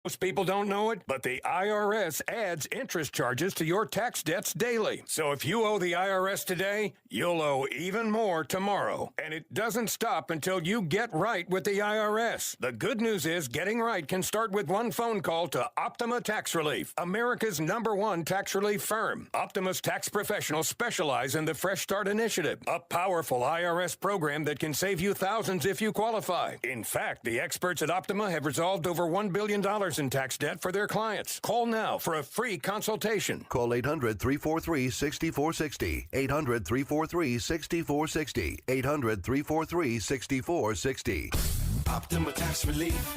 Most people don't know it, but the IRS adds interest charges to your tax debts daily. So if you owe the IRS today, you'll owe even more tomorrow. And it doesn't stop until you get right with the IRS. The good news is getting right can start with one phone call to Optima Tax Relief, America's #1 tax relief firm. Optima's tax professionals specialize in the Fresh Start Initiative, a powerful IRS program that can save you thousands if you qualify. In fact, the experts at Optima have resolved over $1 billion in tax debt for their clients. Call now for a free consultation. Call 800-343-6460. 800-343-6460. 800-343-6460. Optima Tax Relief.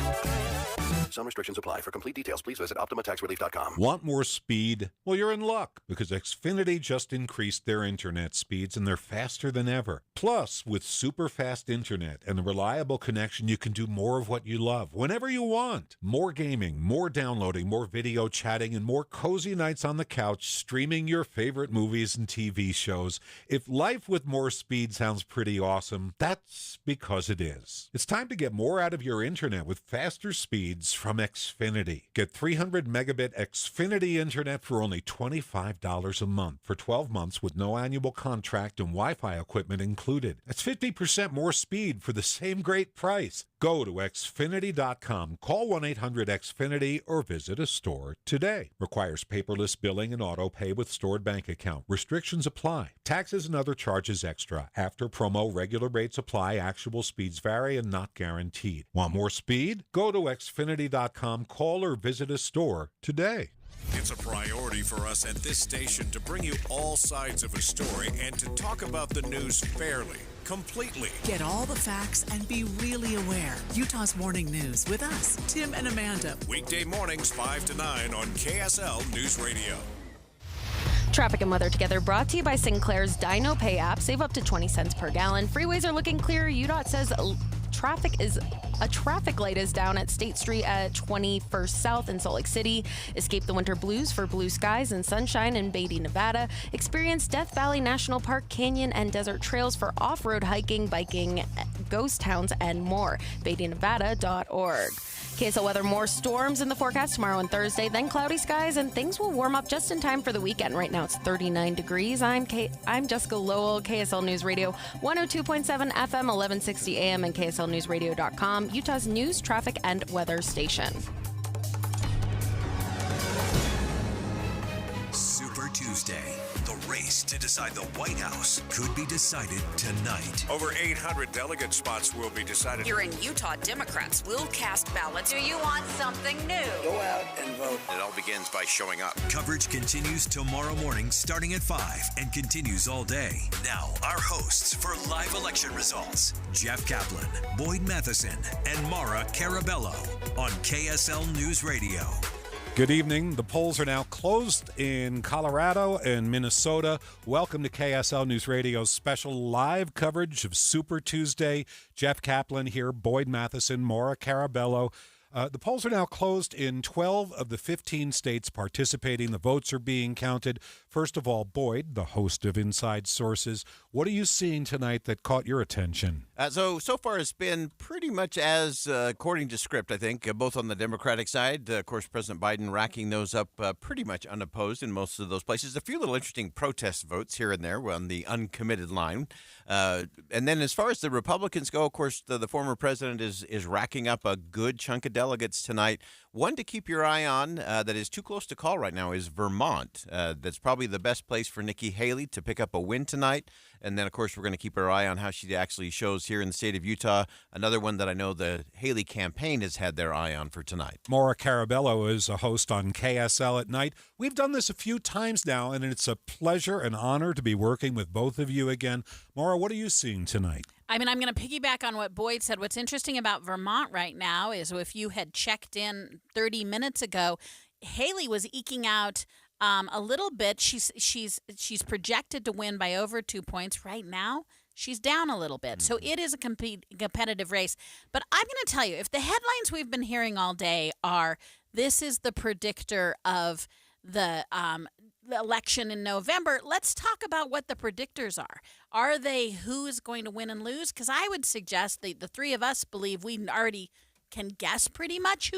Some restrictions apply. For complete details, please visit OptimaTaxRelief.com. Want more speed? Well, you're in luck because Xfinity just increased their internet speeds and they're faster than ever. Plus, with super fast internet and a reliable connection, you can do more of what you love whenever you want. More gaming, more downloading, more video chatting, and more cozy nights on the couch streaming your favorite movies and TV shows. If life with more speed sounds pretty awesome, that's because it is. It's time to get more out of your internet with faster speeds from Xfinity. Get 300 megabit Xfinity internet for only $25 a month for 12 months with no annual contract and Wi-Fi equipment included. That's 50% more speed for the same great price. Go to Xfinity.com, call 1-800-XFINITY, or visit a store today. Requires paperless billing and auto pay with stored bank account. Restrictions apply. Taxes and other charges extra. After promo, regular rates apply. Actual speeds vary and not guaranteed. Want more speed? Go to Xfinity.com, call or visit a store today. It's a priority for us at this station to bring you all sides of a story and to talk about the news fairly, completely. Get all the facts and be really aware. Utah's Morning News with us, Tim and Amanda. Weekday mornings 5 to 9 on KSL News Radio. Traffic and weather together brought to you by Sinclair's Dino Pay app. Save up to 20 cents per gallon. Freeways are looking clear. UDOT says a traffic light is down at State Street at 21st South in Salt Lake City. Escape the winter blues for blue skies and sunshine in Beatty, Nevada. Experience Death Valley National Park, canyon, and desert trails for off-road hiking, biking, ghost towns, and more. BeattyNevada.org. KSL weather, more storms in the forecast tomorrow and Thursday, then cloudy skies, and things will warm up just in time for the weekend. Right now it's 39 degrees. I'm Jessica Lowell, KSL News Radio, 102.7 FM, 1160 AM, and KSLNewsRadio.com, Utah's news, traffic, and weather station. Super Tuesday. The race to decide the White House could be decided tonight. Over 800 delegate spots will be decided. Here in Utah, Democrats will cast ballots. Do you want something new? Go out and vote. It all begins by showing up. Coverage continues tomorrow morning starting at 5 and continues all day. Now, our hosts for live election results, Jeff Kaplan, Boyd Matheson, and Mara Carabello on KSL News Radio. Good evening. The polls are now closed in Colorado and Minnesota. Welcome to KSL News Radio's special live coverage of Super Tuesday. Jeff Kaplan here, Boyd Matheson, Maura Carabello. The polls are now closed in 12 of the 15 states participating. The votes are being counted. First of all, Boyd, the host of Inside Sources, what are you seeing tonight that caught your attention? So far it's been pretty much as according to script, I think, both on the Democratic side. Of course, President Biden racking those up pretty much unopposed in most of those places. A few little interesting protest votes here and there on the uncommitted line. And then as far as the Republicans go, of course, the former president is racking up a good chunk of delegates tonight. One to keep your eye on that is too close to call right now is Vermont. That's probably the best place for Nikki Haley to pick up a win tonight. And then, of course, we're going to keep our eye on how she actually shows here in the state of Utah. Another one that I know the Haley campaign has had their eye on for tonight. Maura Carabello is a host on KSL at night. We've done this a few times now, and it's a pleasure and honor to be working with both of you again. Maura, what are you seeing tonight? I mean, I'm going to piggyback on what Boyd said. What's interesting about Vermont right now is if you had checked in 30 minutes ago, Haley was eking out a little bit. She's projected to win by over 2 points. Right now, she's down a little bit. So it is a competitive race. But I'm going to tell you, if the headlines we've been hearing all day are, this is the predictor of the election in November, let's talk about what the predictors are. Are they who is going to win and lose? Because I would suggest the three of us believe we already can guess pretty much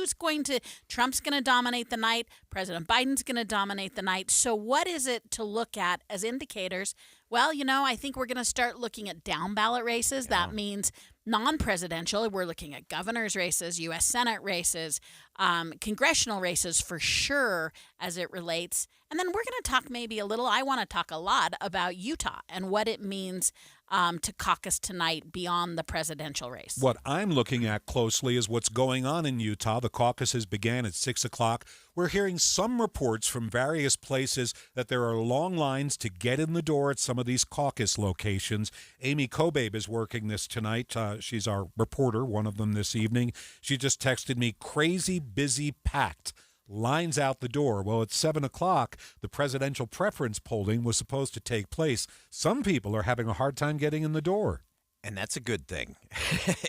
Trump's going to dominate the night, President Biden's going to dominate the night. So what is it to look at as indicators? Well, I think we're going to start looking at down ballot races. That means non-presidential. We're looking at governor's races, U.S. Senate races, congressional races for sure as it relates. And then we're going to talk I want to talk a lot about Utah and what it means to caucus tonight beyond the presidential race. What I'm looking at closely is what's going on in Utah. The caucuses began at 6 o'clock. We're hearing some reports from various places that there are long lines to get in the door at some of these caucus locations. Amy Kobabe is working this tonight. She's our reporter, one of them this evening. She just texted me, crazy, busy, packed. Lines out the door. Well, at 7 o'clock, the presidential preference polling was supposed to take place. Some people are having a hard time getting in the door. And that's a good thing.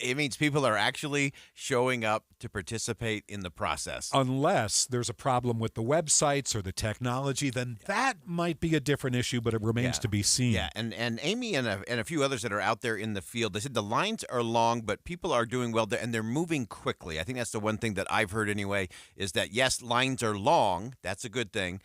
It means people are actually showing up to participate in the process. Unless there's a problem with the websites or the technology, then that might be a different issue, but it remains to be seen. Yeah, and Amy and a few others that are out there in the field, they said the lines are long, but people are doing well, and they're moving quickly. I think that's the one thing that I've heard anyway, is that, yes, lines are long. That's a good thing.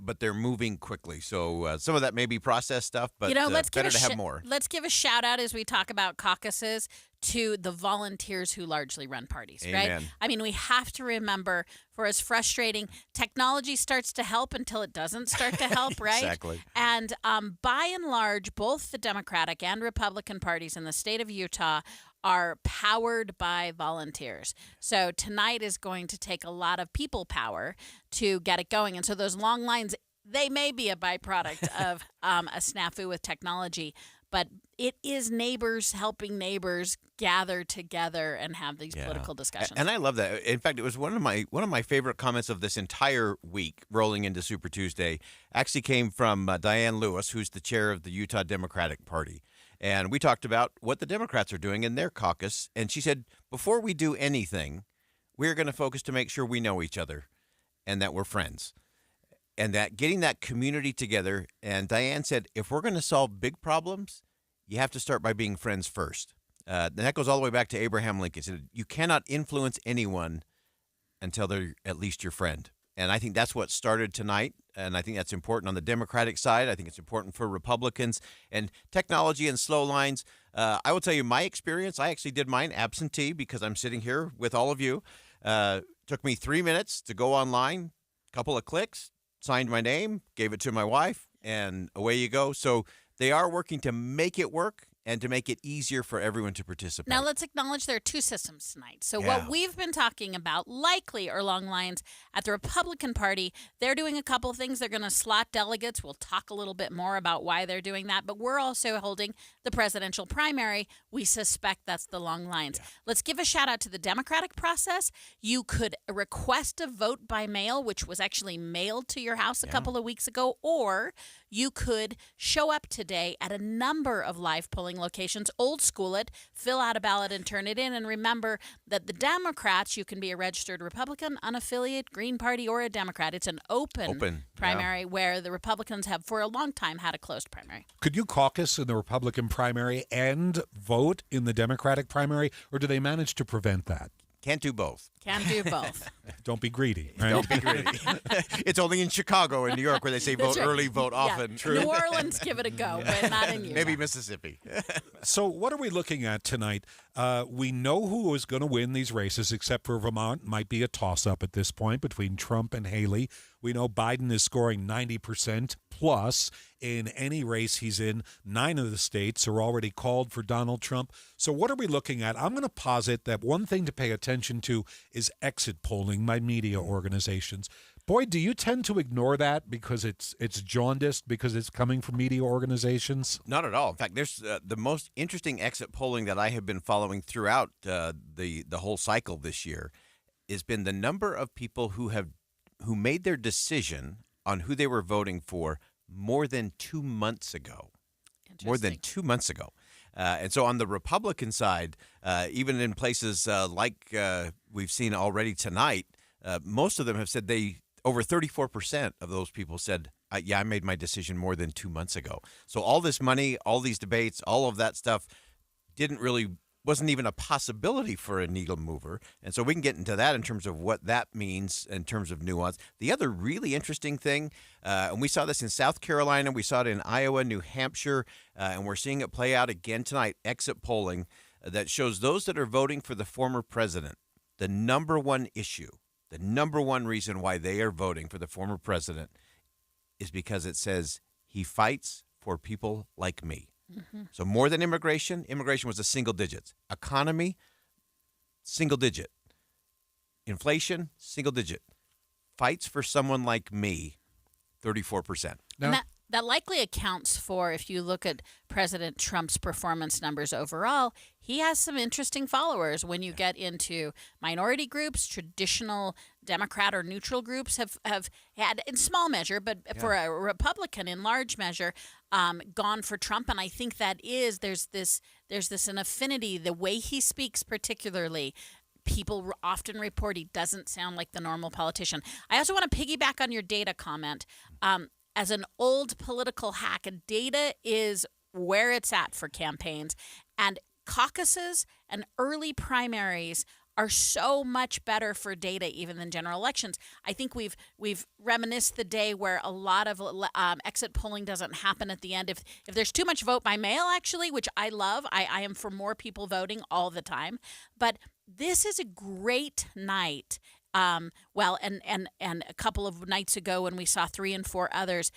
But they're moving quickly. So some of that may be process stuff, but better to have more. Let's give a shout out as we talk about caucuses to the volunteers who largely run parties, Amen. Right? I mean, we have to remember, for as frustrating, technology starts to help until it doesn't start to help, right? Exactly. And by and large, both the Democratic and Republican parties in the state of Utah are powered by volunteers. So tonight is going to take a lot of people power to get it going. And so those long lines, they may be a byproduct of a snafu with technology, but it is neighbors helping neighbors gather together and have these political discussions. And I love that. In fact, it was one of my favorite comments of this entire week rolling into Super Tuesday actually came from Diane Lewis, who's the chair of the Utah Democratic Party. And we talked about what the Democrats are doing in their caucus. And she said, before we do anything, we're going to focus to make sure we know each other and that we're friends. And that getting that community together. And Diane said, if we're going to solve big problems, you have to start by being friends first. And that goes all the way back to Abraham Lincoln. He said, you cannot influence anyone until they're at least your friend. And I think that's what started tonight. And I think that's important on the Democratic side. I think it's important for Republicans. And technology and slow lines, I will tell you my experience. I actually did mine absentee because I'm sitting here with all of you. Took me 3 minutes to go online, couple of clicks, signed my name, gave it to my wife, and away you go. So they are working to make it work and to make it easier for everyone to participate. Now, let's acknowledge there are two systems tonight. So what we've been talking about likely are long lines at the Republican Party. They're doing a couple of things. They're going to slot delegates. We'll talk a little bit more about why they're doing that. But we're also holding the presidential primary. We suspect that's the long lines. Yeah. Let's give a shout out to the Democratic process. You could request a vote by mail, which was actually mailed to your house a couple of weeks ago, or you could show up today at a number of live polling locations, old school it, fill out a ballot and turn it in. And remember that the Democrats, you can be a registered Republican, unaffiliated, Green Party, or a Democrat. It's an open primary where the Republicans have for a long time had a closed primary. Could you caucus in the Republican primary and vote in the Democratic primary, or do they manage to prevent that? Can't do both. Can't do both. Don't be greedy. Right? Don't be greedy. It's only in Chicago and New York where they say vote early, vote often. True. New Orleans, give it a go, but not in Utah. Maybe Mississippi. So what are we looking at tonight? We know who is going to win these races, except for Vermont. Might be a toss-up at this point between Trump and Haley. We know Biden is scoring 90% plus in any race he's in. 9 of the states are already called for Donald Trump. So what are we looking at? I'm going to posit that one thing to pay attention to is exit polling by media organizations. Boyd, do you tend to ignore that because it's jaundiced because it's coming from media organizations? Not at all. In fact, there's the most interesting exit polling that I have been following throughout the whole cycle this year has been the number of people who made their decision on who they were voting for more than 2 months ago. More than 2 months ago. And so on the Republican side, even in places like we've seen already tonight, most of them have said over 34% of those people said, I made my decision more than 2 months ago. So all this money, all these debates, all of that stuff didn't really wasn't even a possibility for a needle mover. And so we can get into that in terms of what that means in terms of nuance. The other really interesting thing, and we saw this in South Carolina, we saw it in Iowa, New Hampshire, and we're seeing it play out again tonight, exit polling that shows those that are voting for the former president, the number one issue, the number one reason why they are voting for the former president is because it says he fights for people like me. Mm-hmm. So more than immigration was a single digit. Economy, single digit. Inflation, single digit. Fights for someone like me, 34%. Now, that likely accounts for, if you look at President Trump's performance numbers overall, he has some interesting followers. When you get into minority groups, traditional Democrat or neutral groups have had, in small measure, but for a Republican in large measure, gone for Trump. And I think that is, there's this an affinity, the way he speaks particularly. People often report he doesn't sound like the normal politician. I also want to piggyback on your data comment. As an old political hack, data is where it's at for campaigns. And caucuses and early primaries are so much better for data even than general elections. I think we've reminisced the day where a lot of exit polling doesn't happen at the end. If there's too much vote by mail, actually, which I love, I am for more people voting all the time. But this is a great night. And a couple of nights ago when we saw 3 and 4 others,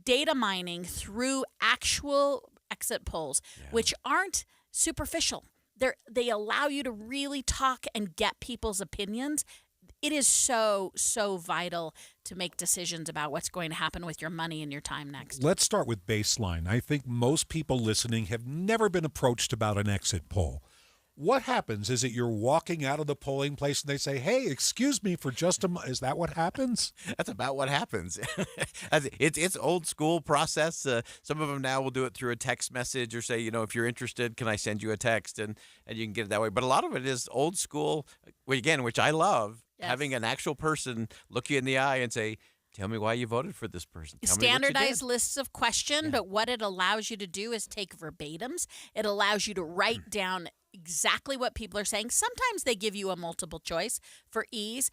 data mining through actual exit polls, which aren't superficial. They allow you to really talk and get people's opinions. It is so vital to make decisions about what's going to happen with your money and your time next. Let's start with baseline. I think most people listening have never been approached about an exit poll. What happens? Is it you're walking out of the polling place and they say, hey, excuse me for just a moment? Is that what happens? That's about what happens. It's old school process. Some of them now will do it through a text message or say, if you're interested, can I send you a text? And you can get it that way. But a lot of it is old school, again, which I love, having an actual person look you in the eye and say, tell me why you voted for this person. Tell Standardized lists of questions, but what it allows you to do is take verbatims. It allows you to write down exactly what people are saying. Sometimes they give you a multiple choice for ease.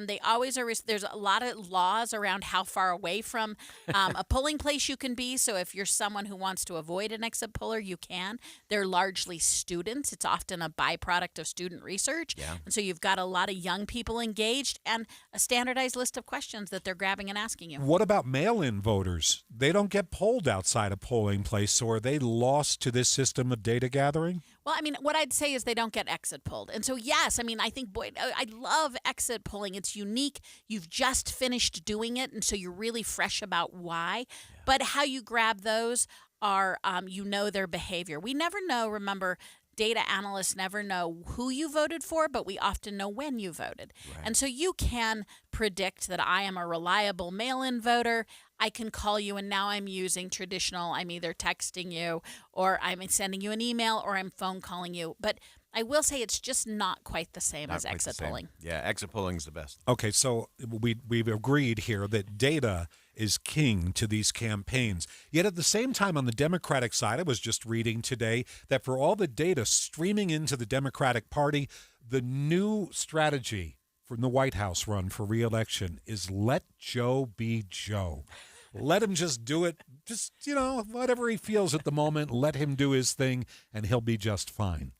They always are. There's a lot of laws around how far away from a polling place you can be. So if you're someone who wants to avoid an exit poller, you can. They're largely students. It's often a byproduct of student research. Yeah. And so you've got a lot of young people engaged and a standardized list of questions that they're grabbing and asking you. What about mail-in voters? They don't get polled outside a polling place, so are they lost to this system of data gathering? Well, I mean, what I'd say is they don't get exit polled. And so, yes, I mean, I think, boy, I love exit polling. It's unique. You've just finished doing it, and so you're really fresh about why. Yeah. But how you grab those are, their behavior. We never know, remember, data analysts never know who you voted for, but we often know when you voted. Right. And so you can predict that I am a reliable mail-in voter. I can call you, and now I'm using traditional. I'm either texting you, or I'm sending you an email, or I'm phone calling you. But I will say it's just not quite the same as exit polling. Yeah, exit polling is the best. Okay, so we've agreed here that data is king to these campaigns. Yet at the same time, on the Democratic side, I was just reading today that for all the data streaming into the Democratic Party, the new strategy from the White House run for re-election is let Joe be Joe. Let him just do it. Just, whatever he feels at the moment, let him do his thing, and he'll be just fine.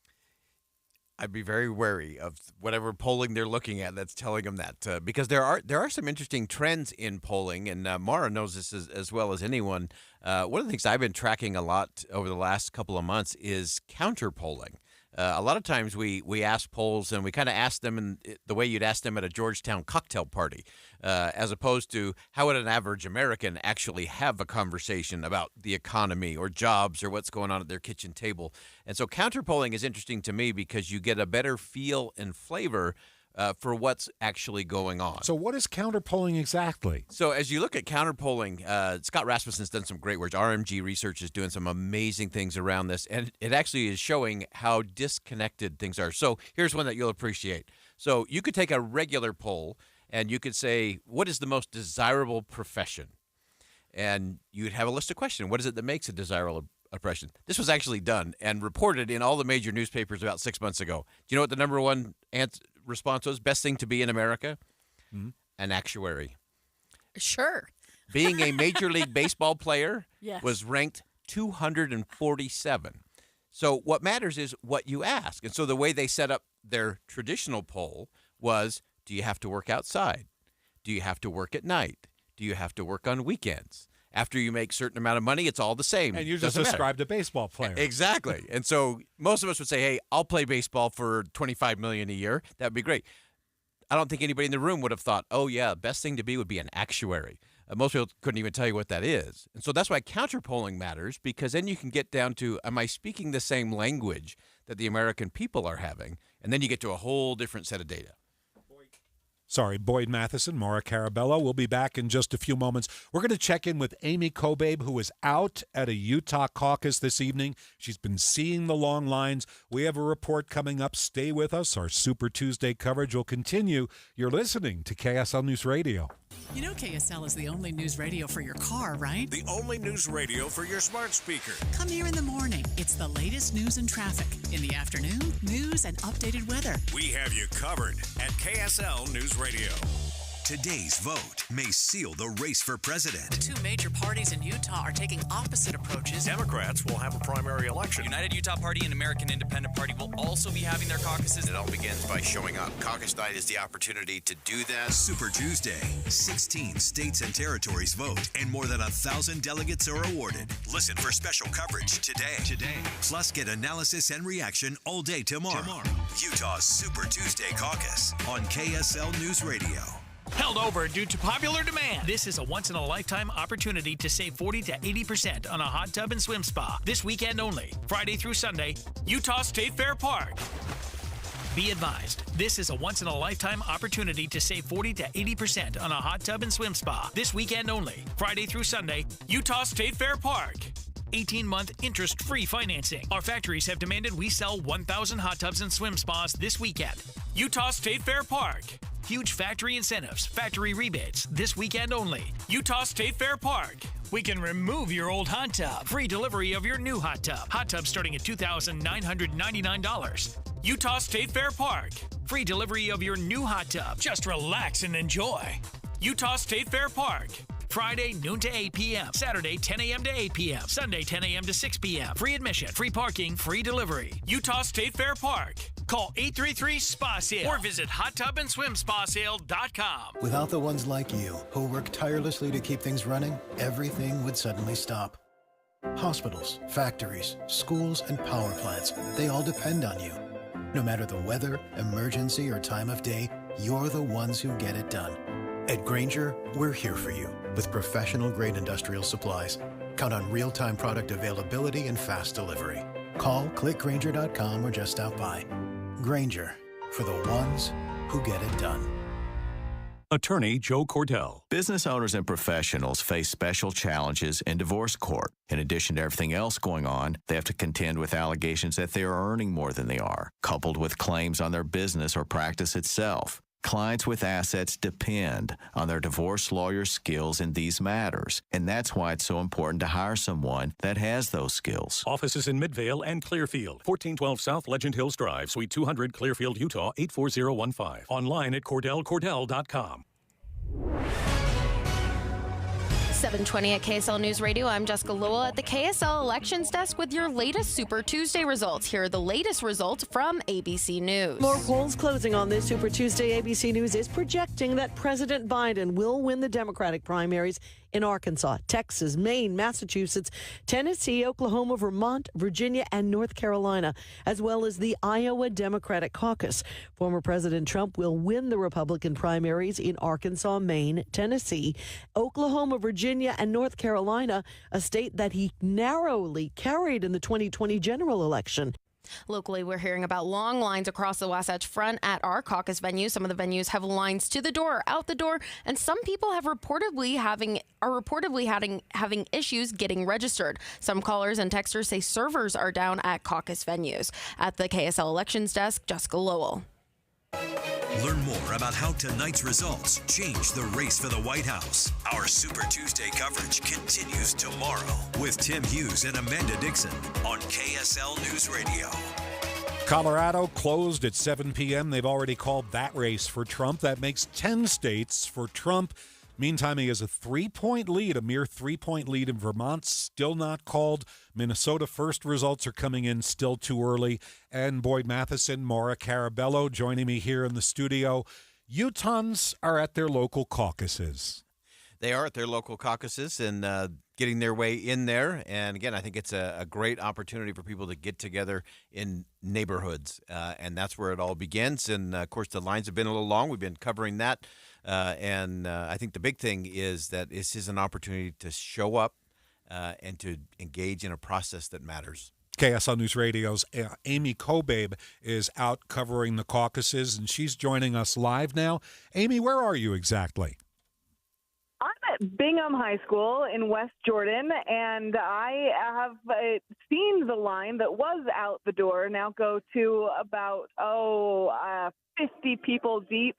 I'd be very wary of whatever polling they're looking at that's telling them that, because there are some interesting trends in polling, and Mara knows this as well as anyone. One of the things I've been tracking a lot over the last couple of months is counter polling. A lot of times we ask polls, and we kind of ask them in the way you'd ask them at a Georgetown cocktail party, as opposed to how would an average American actually have a conversation about the economy or jobs or what's going on at their kitchen table. And so counter polling is interesting to me because you get a better feel and flavor for what's actually going on. So what is counter polling exactly? So as you look at counter polling, Scott Rasmussen's done some great work. RMG Research is doing some amazing things around this, and it actually is showing how disconnected things are. So here's one that you'll appreciate. So you could take a regular poll, and you could say, what is the most desirable profession? And you'd have a list of questions. What is it that makes a desirable oppression. This was actually done and reported in all the major newspapers about 6 months ago. Do you know what the number one response was? Best thing to be in America? Mm-hmm. An actuary. Sure. Being a Major League Baseball player yes. was ranked 247. So what matters is what you ask. And so the way they set up their traditional poll was, do you have to work outside? Do you have to work at night? Do you have to work on weekends? After you make a certain amount of money, it's all the same. And you just described a baseball player. Exactly. And so most of us would say, hey, I'll play baseball for $25 million a year. That would be great. I don't think anybody in the room would have thought, oh, yeah, the best thing to be would be an actuary. Most people couldn't even tell you what that is. And so that's why counterpolling matters, because then you can get down to, am I speaking the same language that the American people are having? And then you get to a whole different set of data. Sorry, Boyd Matheson, Maura Carabello. We'll be back in just a few moments. We're going to check in with Amy Kobabe, who is out at a Utah caucus this evening. She's been seeing the long lines. We have a report coming up. Stay with us. Our Super Tuesday coverage will continue. You're listening to KSL News Radio. You know KSL is the only news radio for your car, right? The only news radio for your smart speaker. Come here in the morning. It's the latest news and traffic. In the afternoon, news and updated weather. We have you covered at KSL News Radio. Today's vote may seal the race for president. The two major parties in Utah are taking opposite approaches. Democrats will have a primary election. United Utah Party and American Independent Party will also be having their caucuses. It all begins by showing up. Caucus night is the opportunity to do that. Super Tuesday. 16 states and territories vote, and more than 1,000 delegates are awarded. Listen for special coverage today. Plus, get analysis and reaction all day tomorrow. Utah's Super Tuesday Caucus on KSL News Radio. Held over due to popular demand. This is a once-in-a-lifetime opportunity to save 40 to 80% on a hot tub and swim spa. This weekend only, Friday through Sunday, Utah State Fair Park. Be advised, this is a once-in-a-lifetime opportunity to save 40 to 80% on a hot tub and swim spa. This weekend only, Friday through Sunday, Utah State Fair Park. 18-month interest-free financing. Our factories have demanded we sell 1,000 hot tubs and swim spas this weekend. Utah State Fair Park. Huge factory incentives, factory rebates, this weekend only. Utah State Fair Park. We can remove your old hot tub. Free delivery of your new hot tub. Hot tub starting at $2,999. Utah State Fair Park. Free delivery of your new hot tub. Just relax and enjoy. Utah State Fair Park. Friday, noon to 8 p.m. Saturday, 10 a.m. to 8 p.m. Sunday, 10 a.m. to 6 p.m. Free admission, free parking, free delivery. Utah State Fair Park. Call 833-SPA-SALE or visit hottubandSwimSpaSale.com. Without the ones like you, who work tirelessly to keep things running, everything would suddenly stop. Hospitals, factories, schools, and power plants, they all depend on you. No matter the weather, emergency, or time of day, you're the ones who get it done. At Grainger, we're here for you with professional-grade industrial supplies. Count on real-time product availability and fast delivery. Call, clickgrainger.com, or just stop by. Grainger, for the ones who get it done. Attorney Joe Cordell. Business owners and professionals face special challenges in divorce court. In addition to everything else going on, they have to contend with allegations that they are earning more than they are, coupled with claims on their business or practice itself. Clients with assets depend on their divorce lawyer's skills in these matters, and that's why it's so important to hire someone that has those skills. Offices in Midvale and Clearfield. 1412 South Legend Hills Drive, Suite 200, Clearfield, Utah, 84015. Online at CordellCordell.com. 7:20 at KSL News Radio. I'm Jessica Lowell at the KSL Elections Desk with your latest Super Tuesday results. Here are the latest results from ABC News. More polls closing on this Super Tuesday. ABC News is projecting that President Biden will win the Democratic primaries in Arkansas, Texas, Maine, Massachusetts, Tennessee, Oklahoma, Vermont, Virginia, and North Carolina, as well as the Iowa Democratic Caucus. Former President Trump will win the Republican primaries in Arkansas, Maine, Tennessee, Oklahoma, Virginia, and North Carolina, a state that he narrowly carried in the 2020 general election. Locally, we're hearing about long lines across the Wasatch Front at our caucus venue. Some of the venues have lines to the door, out the door, and some people are reportedly having issues getting registered. Some callers and texters say servers are down at caucus venues. At the KSL Elections Desk, Jessica Lowell. Learn more about how tonight's results change the race for the White House. Our Super Tuesday coverage continues tomorrow with Tim Hughes and Amanda Dixon on KSL News Radio. Colorado closed at 7 p.m. They've already called that race for Trump. That makes 10 states for Trump. Meantime, he has a 3-point lead, a mere 3-point lead in Vermont, still not called. Minnesota first results are coming in still too early. And Boyd Matheson, Maura Carabello joining me here in the studio. Utahns are at their local caucuses. They are at their local caucuses and getting their way in there. And again, I think it's a great opportunity for people to get together in neighborhoods. And that's where it all begins. And of course, the lines have been a little long. We've been covering that. And I think the big thing is that this is an opportunity to show up and to engage in a process that matters. KSL News Radio's Amy Kobabe is out covering the caucuses, and she's joining us live now. Amy, where are you exactly? I'm at Bingham High School in West Jordan, and I have seen the line that was out the door now go to about 50 people deep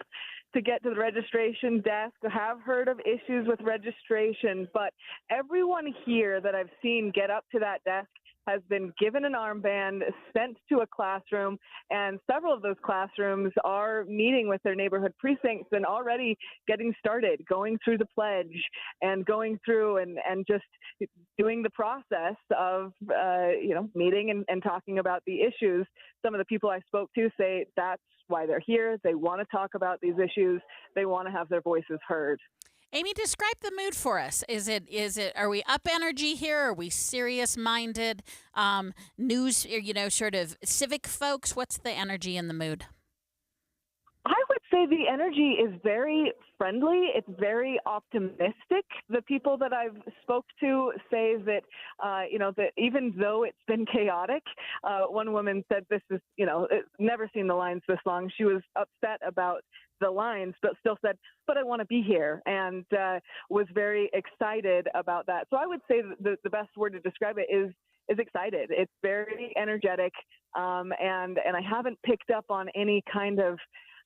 to get to the registration desk. I have heard of issues with registration, but everyone here that I've seen get up to that desk has been given an armband, sent to a classroom, and several of those classrooms are meeting with their neighborhood precincts and already getting started, going through the pledge and going through and just doing the process of, meeting and talking about the issues. Some of the people I spoke to say that's why they're here. They want to talk about these issues. They want to have their voices heard. Amy, describe the mood for us. Is it? Are we up energy here? Are we serious-minded? News, sort of civic folks? What's the energy and the mood? I would say the energy is very friendly. It's very optimistic. The people that I've spoke to say that, that even though it's been chaotic, one woman said this is, never seen the lines this long. She was upset about the lines, but still said, but I want to be here, and was very excited about that. So I would say the best word to describe it is excited. It's very energetic, and I haven't picked up on any kind of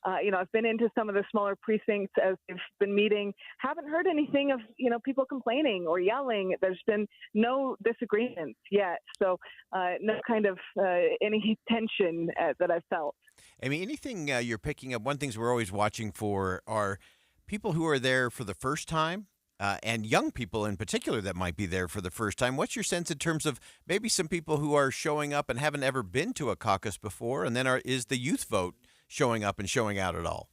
I've been into some of the smaller precincts as they've been meeting. Haven't heard anything of, people complaining or yelling. There's been no disagreements yet. So no kind of any tension that I've felt. I mean, anything you're picking up, one thing we're always watching for are people who are there for the first time. And young people in particular that might be there for the first time. What's your sense in terms of maybe some people who are showing up and haven't ever been to a caucus before? And then is the youth vote showing up and showing out at all?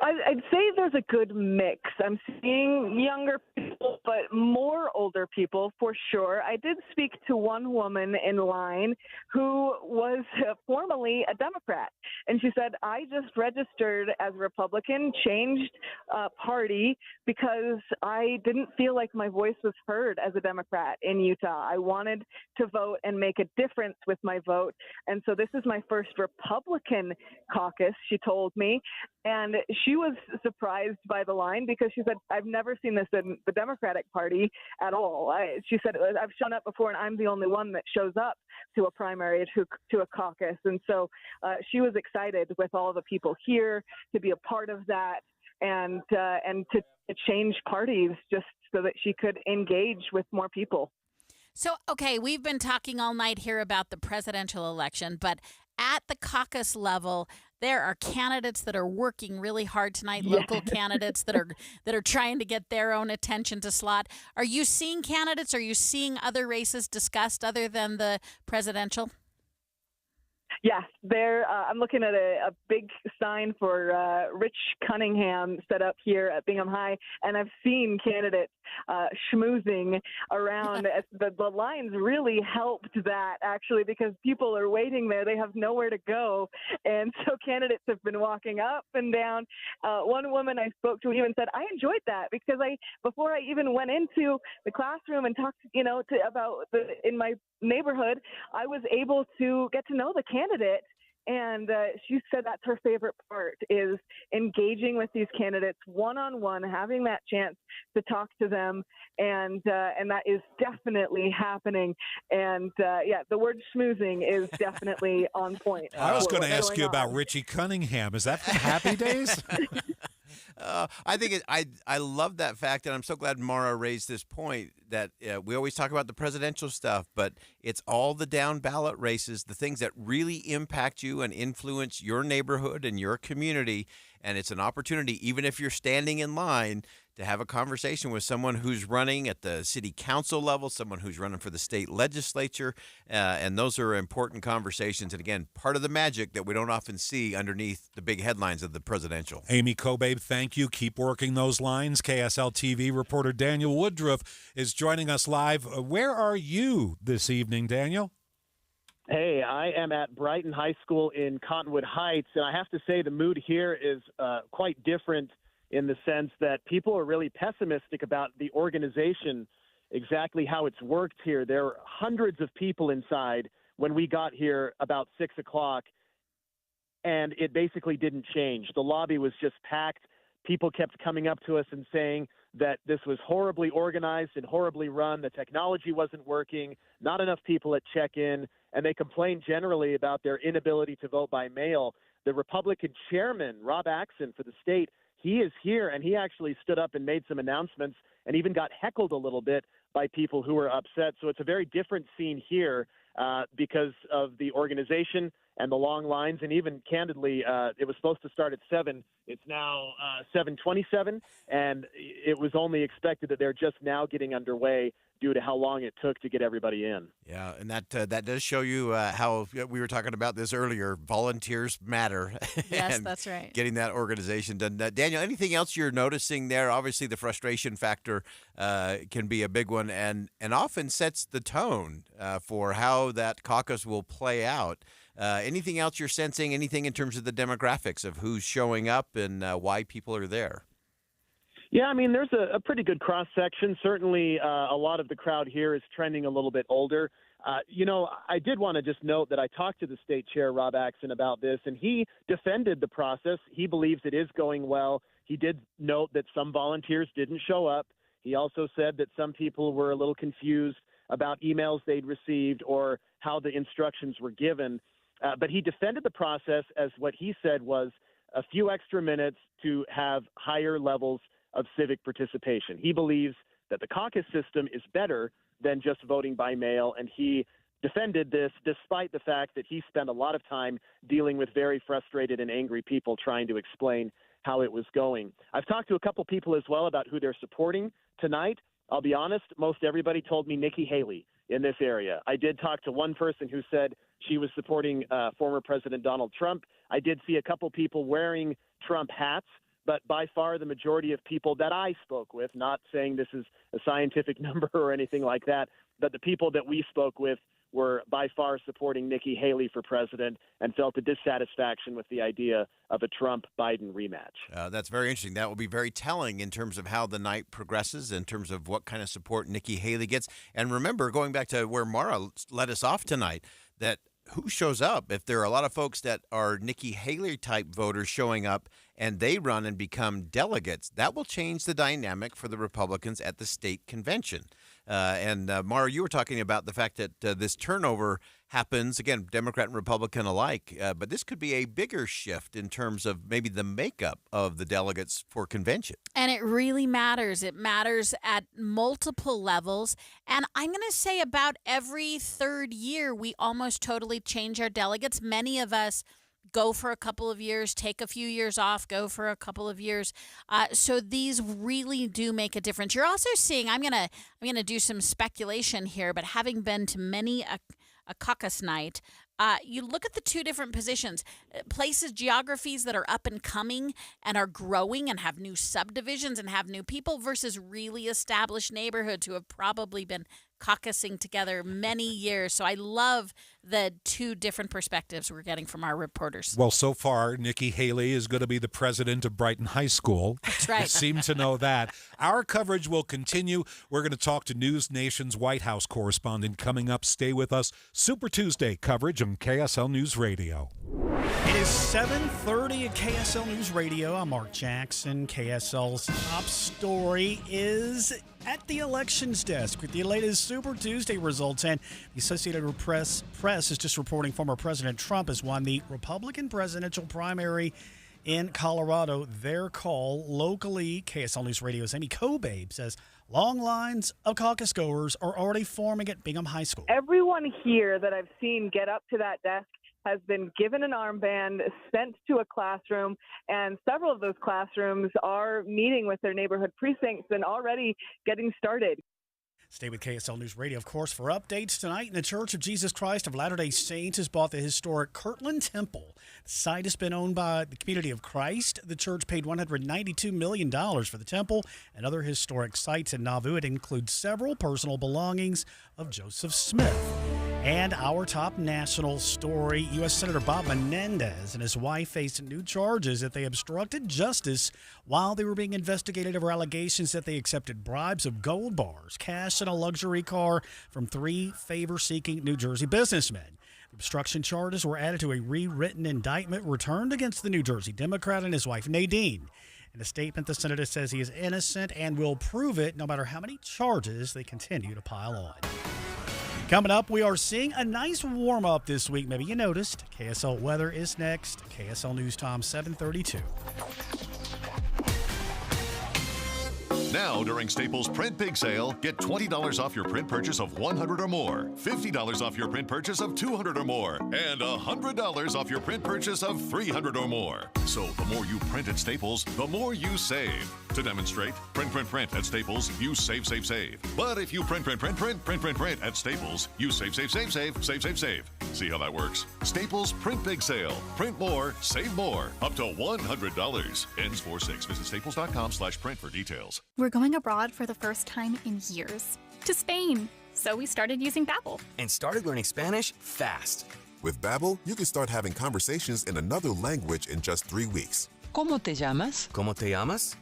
I'd say there's a good mix. I'm seeing younger people, but more older people for sure. I did speak to one woman in line who was formerly a Democrat, and she said, I just registered as a Republican, changed party because I didn't feel like my voice was heard as a Democrat in Utah. I wanted to vote and make a difference with my vote, and so this is my first Republican caucus, she told me, and she was surprised by the line because she said, I've never seen this in the Democratic Party at all. She said, I've shown up before and I'm the only one that shows up to a primary, to a caucus. And so she was excited with all the people here to be a part of that and to change parties just so that she could engage with more people. So, okay, we've been talking all night here about the presidential election, but at the caucus level, there are candidates that are working really hard tonight, local candidates that are trying to get their own attention to slot. Are you seeing candidates? Are you seeing other races discussed other than the presidential? Yes, I'm looking at a big sign for Rich Cunningham set up here at Bingham High, and I've seen candidates schmoozing around. The lines really helped that, actually, because people are waiting there. They have nowhere to go, and so candidates have been walking up and down. One woman I spoke to even said, I enjoyed that because before I even went into the classroom and talked, about in my neighborhood, I was able to get to know the candidate And she said that's her favorite part, is engaging with these candidates one-on-one, having that chance to talk to them, and that is definitely happening. And the word schmoozing is definitely on point. I was going to ask you about Richie Cunningham. Is that from Happy Days? I love that fact, and I'm so glad Mara raised this point that we always talk about the presidential stuff, but it's all the down ballot races, the things that really impact you and influence your neighborhood and your community. And it's an opportunity, even if you're standing in line, to have a conversation with someone who's running at the city council level, someone who's running for the state legislature. And those are important conversations. And again, part of the magic that we don't often see underneath the big headlines of the presidential. Amy Kobabe, thank you. Keep working those lines. KSL TV reporter Daniel Woodruff is joining us live. Where are you this evening, Daniel? Hey, I am at Brighton High School in Cottonwood Heights, and I have to say the mood here is quite different in the sense that people are really pessimistic about the organization, exactly how it's worked here. There were hundreds of people inside when we got here about 6 o'clock, and it basically didn't change. The lobby was just packed. People kept coming up to us and saying that this was horribly organized and horribly run. The technology wasn't working, not enough people at check-in, and they complained generally about their inability to vote by mail. The Republican chairman, Rob Axon, for the state, he is here, and he actually stood up and made some announcements and even got heckled a little bit by people who were upset. So it's a very different scene here because of the organization and the long lines. And even candidly, it was supposed to start at 7. It's now 7:27, and it was only expected that they're just now getting underway due to how long it took to get everybody in. Yeah, and that does show you how we were talking about this earlier. Volunteers matter. Yes, that's right. Getting that organization done. Daniel, anything else you're noticing there? Obviously, the frustration factor can be a big one and often sets the tone for how that caucus will play out. Anything else you're sensing? Anything in terms of the demographics of who's showing up and why people are there? Yeah, I mean, there's a pretty good cross-section. Certainly, a lot of the crowd here is trending a little bit older. I did want to just note that I talked to the state chair, Rob Axon, about this, and he defended the process. He believes it is going well. He did note that some volunteers didn't show up. He also said that some people were a little confused about emails they'd received or how the instructions were given. But he defended the process as what he said was a few extra minutes to have higher levels of civic participation. He believes that the caucus system is better than just voting by mail, and he defended this despite the fact that he spent a lot of time dealing with very frustrated and angry people trying to explain how it was going. I've talked to a couple people as well about who they're supporting tonight. I'll be honest, most everybody told me Nikki Haley in this area. I did talk to one person who said she was supporting former President Donald Trump. I did see a couple people wearing Trump hats, but by far the majority of people that I spoke with, not saying this is a scientific number or anything like that, but the people that we spoke with were by far supporting Nikki Haley for president and felt a dissatisfaction with the idea of a Trump-Biden rematch. That's very interesting. That will be very telling in terms of how the night progresses, in terms of what kind of support Nikki Haley gets. And remember, going back to where Mara led us off tonight, that who shows up? If there are a lot of folks that are Nikki Haley-type voters showing up and they run and become delegates, that will change the dynamic for the Republicans at the state convention. And Mara, you were talking about the fact that this turnover happens, again, Democrat and Republican alike, but this could be a bigger shift in terms of maybe the makeup of the delegates for convention. And it really matters. It matters at multiple levels. And I'm going to say about every third year, we almost totally change our delegates. Many of us go for a couple of years, take a few years off, go for a couple of years. So these really do make a difference. You're also seeing, I'm gonna do some speculation here, but having been to many a caucus night, you look at the two different positions, places, geographies that are up and coming and are growing and have new subdivisions and have new people versus really established neighborhoods who have probably been caucusing together many years. So I love the two different perspectives we're getting from our reporters. Well, so far, Nikki Haley is going to be the president of Brighton High School. That's right. I seem to know that. Our coverage will continue. We're going to talk to News Nation's White House correspondent coming up. Stay with us. Super Tuesday coverage on KSL News Radio. It is 7:30 at KSL News Radio. I'm Mark Jackson. KSL's top story is at the elections desk with the latest Super Tuesday results. And the Associated Press is just reporting former President Trump has won the Republican presidential primary in Colorado. Their call locally, KSL News Radio's Amy Kobabe says long lines of caucus goers are already forming at Bingham High School. Everyone here that I've seen get up to that desk has been given an armband, sent to a classroom, and several of those classrooms are meeting with their neighborhood precincts and already getting started. Stay with KSL News Radio, of course, for updates tonight. The Church of Jesus Christ of Latter-day Saints has bought the historic Kirtland Temple. The site has been owned by the Community of Christ. The church paid $192 million for the temple and other historic sites in Nauvoo. It includes several personal belongings of Joseph Smith. And our top national story, U.S. Senator Bob Menendez and his wife faced new charges that they obstructed justice while they were being investigated over allegations that they accepted bribes of gold bars, cash, and a luxury car from three favor-seeking New Jersey businessmen. The obstruction charges were added to a rewritten indictment returned against the New Jersey Democrat and his wife, Nadine. In a statement, the senator says he is innocent and will prove it no matter how many charges they continue to pile on. Coming up, we are seeing a nice warm-up this week. Maybe you noticed. KSL weather is next. KSL News Time, 7:32. Now, during Staples Print Big Sale, get $20 off your print purchase of $100 or more, $50 off your print purchase of $200 or more, and $100 off your print purchase of $300 or more. So the more you print at Staples, the more you save. To demonstrate, print at Staples, you save. But if you print at Staples, you save. See how that works? Staples Print Big Sale. Print more, save more. Up to $100. Ends 4/6. Visit staples.com/print for details. We're going abroad for the first time in years. To Spain. So we started using Babbel. And started learning Spanish fast. With Babbel, you can start having conversations in another language in just 3 weeks. ¿Cómo te llamas? ¿Cómo te llamas?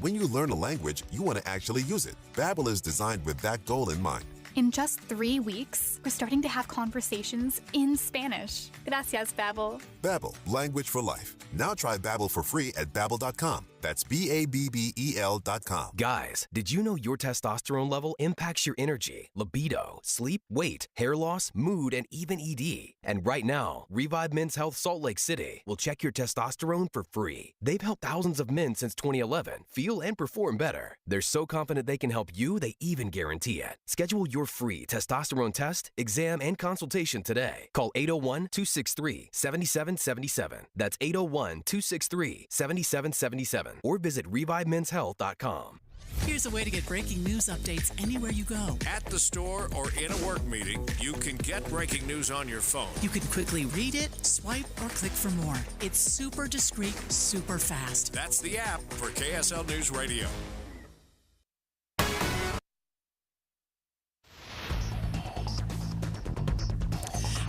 When you learn a language, you want to actually use it. Babbel is designed with that goal in mind. In just 3 weeks, we're starting to have conversations in Spanish. Gracias, Babbel. Babbel, language for life. Now try Babbel for free at Babbel.com. That's Babbel.com. Guys, did you know your testosterone level impacts your energy, libido, sleep, weight, hair loss, mood, and even ED? And right now, Revive Men's Health Salt Lake City will check your testosterone for free. They've helped thousands of men since 2011 feel and perform better. They're so confident they can help you, they even guarantee it. Schedule your free testosterone test, exam, and consultation today. Call 801-263-7777. That's 801-263-7777. Or visit ReviveMen'sHealth.com. Here's a way to get breaking news updates anywhere you go. At the store or in a work meeting, you can get breaking news on your phone. You can quickly read it, swipe, or click for more. It's super discreet, super fast. That's the app for KSL News Radio.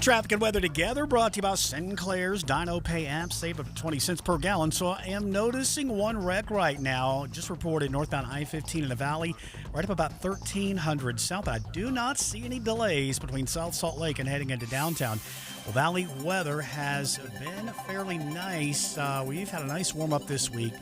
Traffic and weather together brought to you by Sinclair's Dino Pay app. Save up to 20 cents per gallon. So I am noticing one wreck right now. Just reported northbound I-15 in the valley, right up about 1300 south. I do not see any delays between South Salt Lake and heading into downtown. Well, valley weather has been fairly nice. We've had a nice warm-up this week.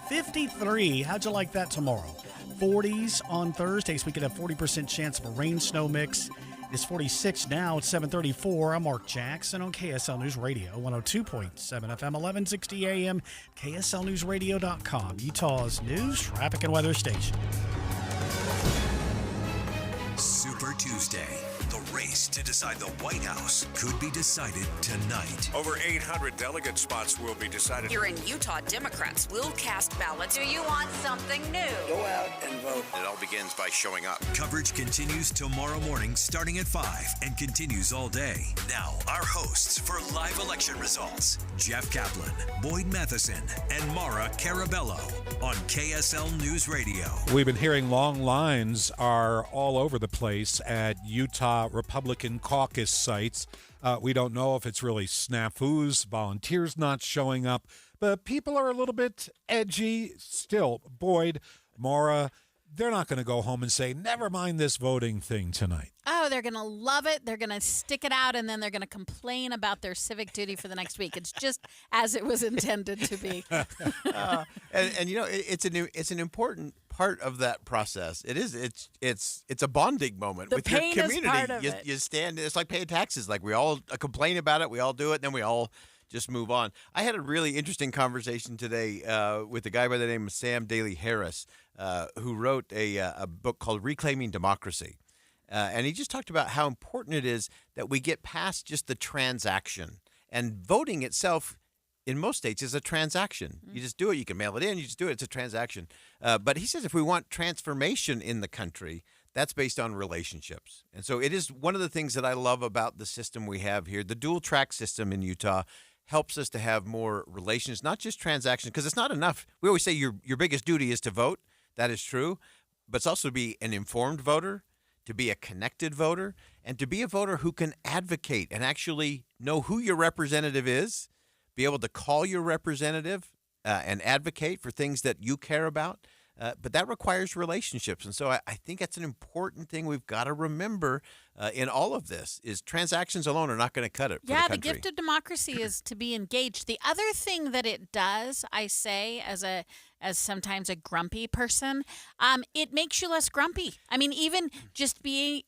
53. How'd you like that tomorrow? 40s on Thursdays. We could have 40% chance of a rain-snow mix. It's 46 now. It's 7:34. I'm Mark Jackson on KSL News Radio, 102.7 FM, 1160 AM, KSLNewsRadio.com, Utah's news, traffic, and weather station. Super Tuesday. The race to decide the White House could be decided tonight. Over 800 delegate spots will be decided. Here in Utah, Democrats will cast ballots. Do you want something new? Go out and vote. It all begins by showing up. Coverage continues tomorrow morning starting at 5 and continues all day. Now, our hosts for live election results, Jeff Kaplan, Boyd Matheson, and Mara Carabello on KSL News Radio. We've been hearing long lines are all over the place at Utah Republican caucus sites. We don't know if it's really snafus, volunteers not showing up, but people are a little bit edgy still. Boyd, Mara, they're not going to go home and say, never mind this voting thing tonight. Oh, they're going to love it. They're going to stick it out, and then they're going to complain about their civic duty for the next week. It's just as it was intended to be. And it's an important part of that process. It is. It's a bonding moment with your community. Is part of it. You stand. It's like paying taxes. Like we all complain about it. We all do it. And then we all just move on. I had a really interesting conversation today with a guy by the name of Sam Daly Harris, who wrote a book called Reclaiming Democracy. And he just talked about how important it is that we get past just the transaction. And voting itself, in most states, is a transaction. You just do it. You can mail it in. You just do it. It's a transaction. But he says if we want transformation in the country, that's based on relationships. And so it is one of the things that I love about the system we have here. The dual track system in Utah helps us to have more relations, not just transactions, because it's not enough. We always say your biggest duty is to vote. That is true. But it's also to be an informed voter, to be a connected voter, and to be a voter who can advocate and actually know who your representative is, be able to call your representative and advocate for things that you care about. But that requires relationships. And so I think that's an important thing we've got to remember in all of this is transactions alone are not going to cut it for the country. The gift of democracy is to be engaged. The other thing that it does, I say, as sometimes a grumpy person, it makes you less grumpy. I mean, even just being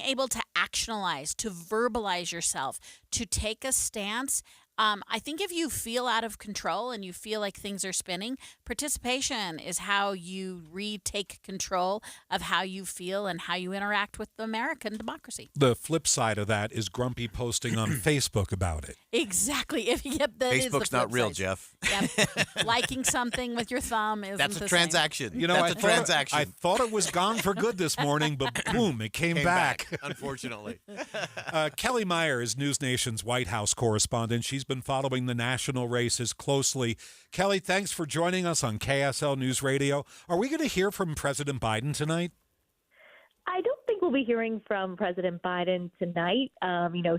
able to actionalize, to verbalize yourself, to take a stance. I think if you feel out of control and you feel like things are spinning, participation is how you retake control of how you feel and how you interact with American democracy. The flip side of that is grumpy posting on Facebook about it. Exactly. Facebook's not real, Jeff. Yep. Liking something with your thumb isn't That's a the transaction. same. You know, That's a transaction. I thought it was gone for good this morning, but boom, it came back. Unfortunately. Kelly Meyer is News Nation's White House correspondent. She's been following the national races closely. Kelly, thanks for joining us on KSL News Radio. Are we going to hear from President Biden tonight? I don't think we'll be hearing from President Biden tonight.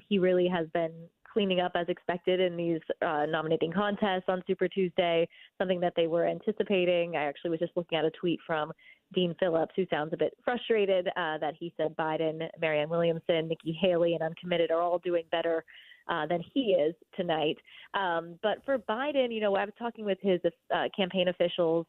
He really has been cleaning up as expected in these nominating contests on Super Tuesday, something that they were anticipating. I actually was just looking at a tweet from Dean Phillips, who sounds a bit frustrated that he said Biden, Marianne Williamson, Nikki Haley, and Uncommitted are all doing better than he is tonight. But for Biden, I was talking with his campaign officials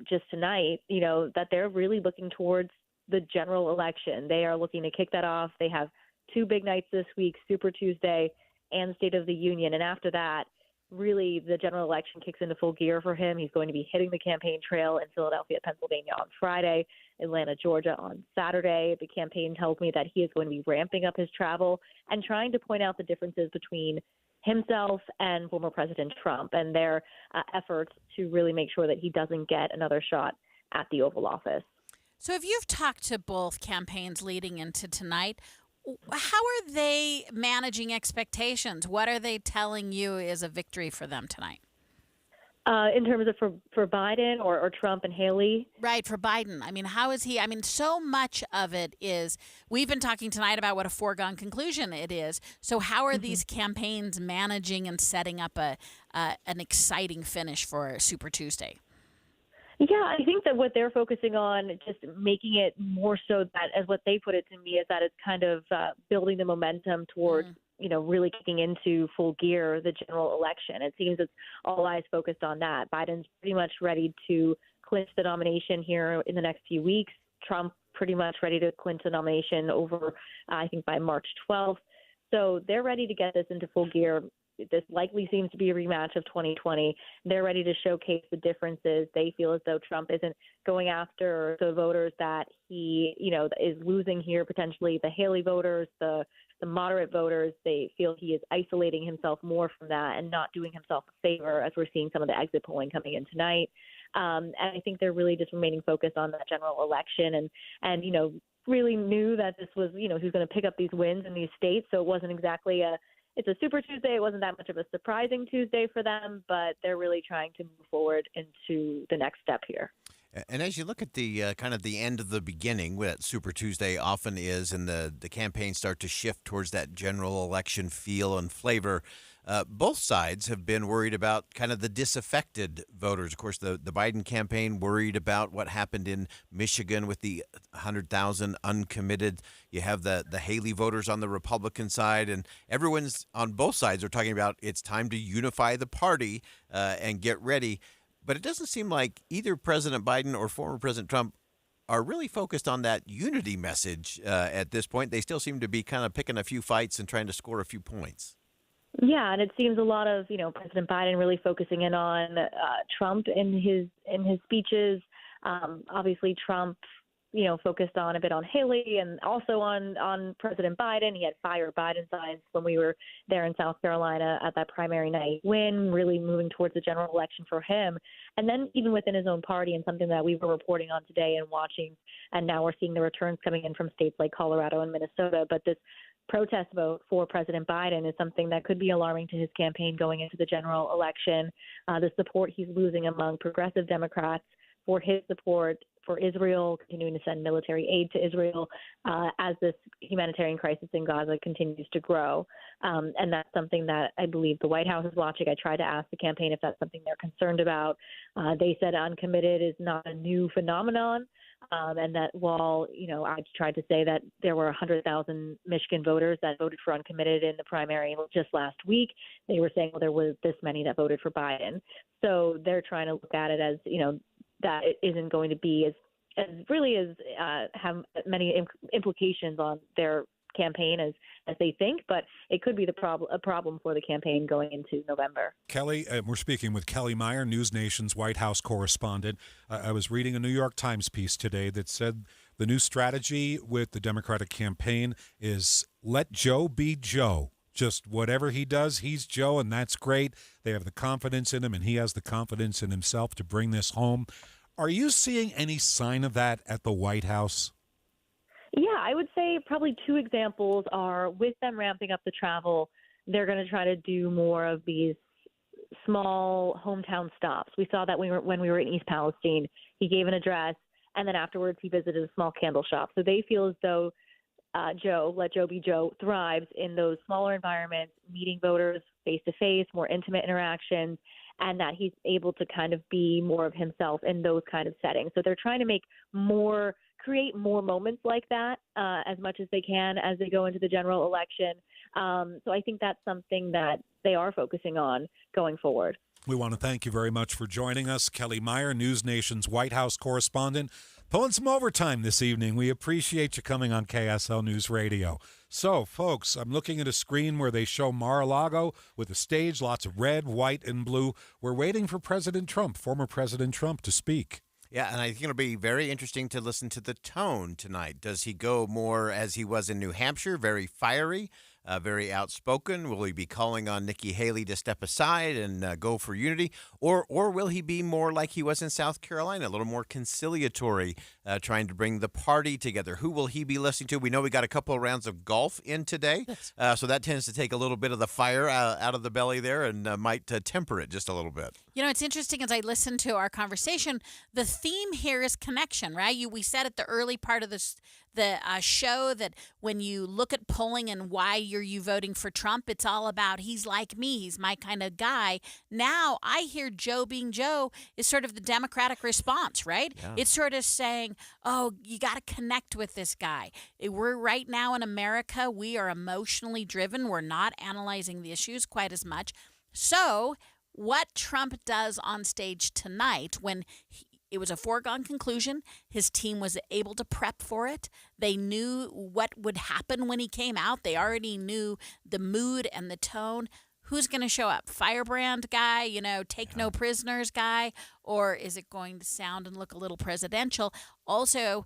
just tonight, that they're really looking towards the general election. They are looking to kick that off. They have two big nights this week, Super Tuesday and State of the Union. And after that, really the general election kicks into full gear for him. He's going to be hitting the campaign trail in Philadelphia, Pennsylvania on Friday, Atlanta, Georgia on Saturday. The campaign tells me that he is going to be ramping up his travel and trying to point out the differences between himself and former President Trump and their efforts to really make sure that he doesn't get another shot at the Oval Office. So if you've talked to both campaigns leading into tonight, how are they managing expectations? What are they telling you is a victory for them tonight? In terms of for Biden or Trump and Haley? Right, for Biden. I mean, how is he? I mean, so much of it is, we've been talking tonight about what a foregone conclusion it is. So how are these campaigns managing and setting up an exciting finish for Super Tuesday? Yeah, I think that what they're focusing on, just making it more so that, as what they put it to me, is that it's kind of building the momentum towards, really kicking into full gear the general election. It seems it's all eyes focused on that. Biden's pretty much ready to clinch the nomination here in the next few weeks. Trump pretty much ready to clinch the nomination over, I think, by March 12th. So they're ready to get this into full gear. This likely seems to be a rematch of 2020. They're ready to showcase the differences. They feel as though Trump isn't going after the voters that he, is losing here, potentially the Haley voters, the moderate voters. They feel he is isolating himself more from that and not doing himself a favor, as we're seeing some of the exit polling coming in tonight. And I think they're really just remaining focused on that general election and really knew that this was, who's going to pick up these wins in these states. So it wasn't exactly it's a Super Tuesday. It wasn't that much of a surprising Tuesday for them, but they're really trying to move forward into the next step here. And as you look at the kind of the end of the beginning, what Super Tuesday often is, and the campaigns start to shift towards that general election feel and flavor, both sides have been worried about kind of the disaffected voters. Of course, the Biden campaign worried about what happened in Michigan with the 100,000 uncommitted. You have the Haley voters on the Republican side, and everyone's on both sides are talking about it's time to unify the party and get ready. But it doesn't seem like either President Biden or former President Trump are really focused on that unity message at this point. They still seem to be kind of picking a few fights and trying to score a few points. Yeah, and it seems a lot of President Biden really focusing in on Trump in his speeches. Obviously, Trump focused on a bit on Haley and also on President Biden. He had fire Biden signs when we were there in South Carolina at that primary night win, really moving towards the general election for him. And then even within his own party, and something that we were reporting on today and watching, and now we're seeing the returns coming in from states like Colorado and Minnesota. But this protest vote for President Biden is something that could be alarming to his campaign going into the general election. The support he's losing among progressive Democrats for his support for Israel, continuing to send military aid to Israel as this humanitarian crisis in Gaza continues to grow. And that's something that I believe the White House is watching. I tried to ask the campaign if that's something they're concerned about. They said uncommitted is not a new phenomenon. And that while, I tried to say that there were 100,000 Michigan voters that voted for uncommitted in the primary just last week, they were saying, well, there was this many that voted for Biden. So they're trying to look at it as, that it isn't going to be as really as have many implications on their campaign as they think, but it could be a problem for the campaign going into November. Kelly, we're speaking with Kelly Meyer, News Nation's White House correspondent. I was reading a New York Times piece today that said the new strategy with the Democratic campaign is let Joe be Joe. Just whatever he does, he's Joe, and that's great. They have the confidence in him, and he has the confidence in himself to bring this home. Are you seeing any sign of that at the White House? Yeah, I would say probably two examples are with them ramping up the travel, they're going to try to do more of these small hometown stops. We saw that when we were in East Palestine. He gave an address, and then afterwards he visited a small candle shop. So they feel as though Joe, let Joe be Joe, thrives in those smaller environments, meeting voters face-to-face, more intimate interactions, and that he's able to kind of be more of himself in those kind of settings. So they're trying to create more moments like that as much as they can as they go into the general election. So I think that's something that they are focusing on going forward. We want to thank you very much for joining us. Kelly Meyer, News Nation's White House correspondent, pulling some overtime this evening. We appreciate you coming on KSL News Radio. So, folks, I'm looking at a screen where they show Mar-a-Lago with a stage, lots of red, white, and blue. We're waiting for President Trump, former President Trump, to speak. Yeah, and I think it'll be very interesting to listen to the tone tonight. Does he go more as he was in New Hampshire, very fiery, very outspoken? Will he be calling on Nikki Haley to step aside and go for unity? Or will he be more like he was in South Carolina, a little more conciliatory, trying to bring the party together? Who will he be listening to? We know we got a couple of rounds of golf in today, so that tends to take a little bit of the fire out of the belly there and might temper it just a little bit. It's interesting as I listen to our conversation, the theme here is connection, right? We said at the early part of the show that when you look at polling and why you voting for Trump, it's all about he's like me, he's my kind of guy. Now I hear Joe being Joe is sort of the Democratic response, right? Yeah. It's sort of saying, oh, you got to connect with this guy. We're right now in America, we are emotionally driven. We're not analyzing the issues quite as much. So what Trump does on stage tonight when it was a foregone conclusion. His team was able to prep for it. They knew what would happen when he came out. They already knew the mood and the tone. Who's going to show up? Firebrand guy, take no prisoners guy? Or is it going to sound and look a little presidential? Also,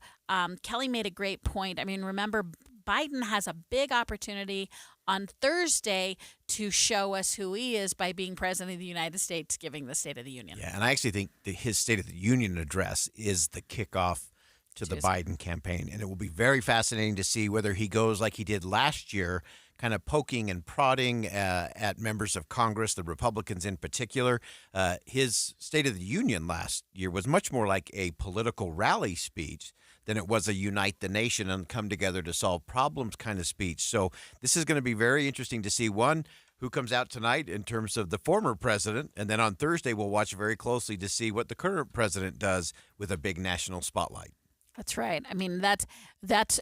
Kelly made a great point. I mean, remember, Biden has a big opportunity on Thursday to show us who he is by being president of the United States, giving the State of the Union. Yeah, and I actually think that his State of the Union address is the kickoff to the Biden campaign. And it will be very fascinating to see whether he goes like he did last year, kind of poking and prodding at members of Congress, the Republicans in particular. His State of the Union last year was much more like a political rally speech than it was a unite the nation and come together to solve problems kind of speech. So this is going to be very interesting to see, one, who comes out tonight in terms of the former president. And then on Thursday, we'll watch very closely to see what the current president does with a big national spotlight. That's right. I mean, that's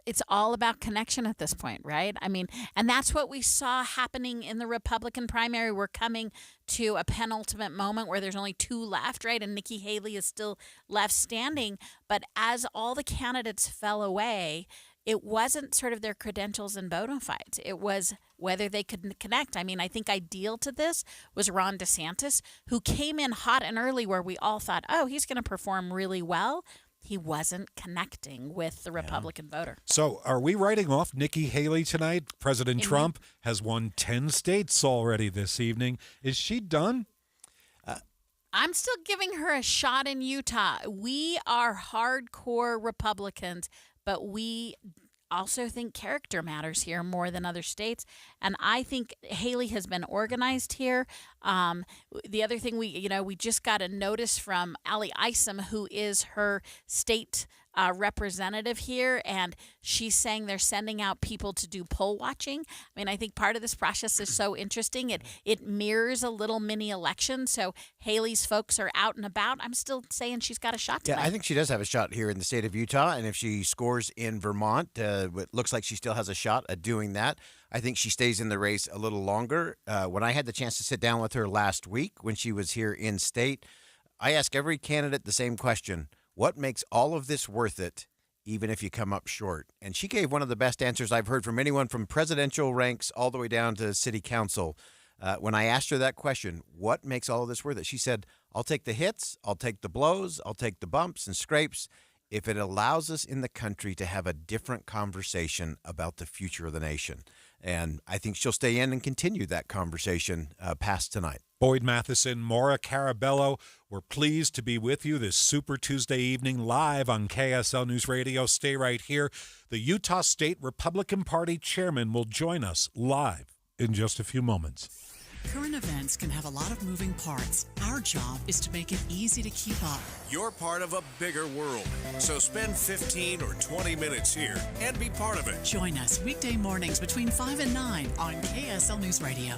it's all about connection at this point, right? I mean, and that's what we saw happening in the Republican primary. We're coming to a penultimate moment where there's only 2 left, right? And Nikki Haley is still left standing. But as all the candidates fell away, it wasn't sort of their credentials and bona fides. It was whether they could connect. I mean, I think ideal to this was Ron DeSantis, who came in hot and early where we all thought, oh, he's going to perform really well. He wasn't connecting with the Republican voter. So are we writing off Nikki Haley tonight? President Trump has won 10 states already this evening. Is she done? I'm still giving her a shot in Utah. We are hardcore Republicans, but we also think character matters here more than other states. And I think Haley has been organized here. The other thing we just got a notice from Ali Isom, who is her state representative here, and she's saying they're sending out people to do poll watching. I mean, I think part of this process is so interesting. It mirrors a little mini election. So Haley's folks are out and about. I'm still saying she's got a shot tonight. Yeah, I think she does have a shot here in the state of Utah, and if she scores in Vermont, it looks like she still has a shot at doing that. I think she stays in the race a little longer. When I had the chance to sit down with her last week when she was here in state, I ask every candidate the same question: what makes all of this worth it, even if you come up short? And she gave one of the best answers I've heard from anyone from presidential ranks all the way down to city council. When I asked her that question, what makes all of this worth it? She said, I'll take the hits, I'll take the blows, I'll take the bumps and scrapes if it allows us in the country to have a different conversation about the future of the nation. And I think she'll stay in and continue that conversation past tonight. Boyd Matheson, Maura Carabello, we're pleased to be with you this Super Tuesday evening live on KSL News Radio. Stay right here. The Utah State Republican Party chairman will join us live in just a few moments. Current events can have a lot of moving parts. Our job is to make it easy to keep up. You're part of a bigger world, so spend 15 or 20 minutes here and be part of it. Join us weekday mornings between 5 and 9 on KSL News Radio.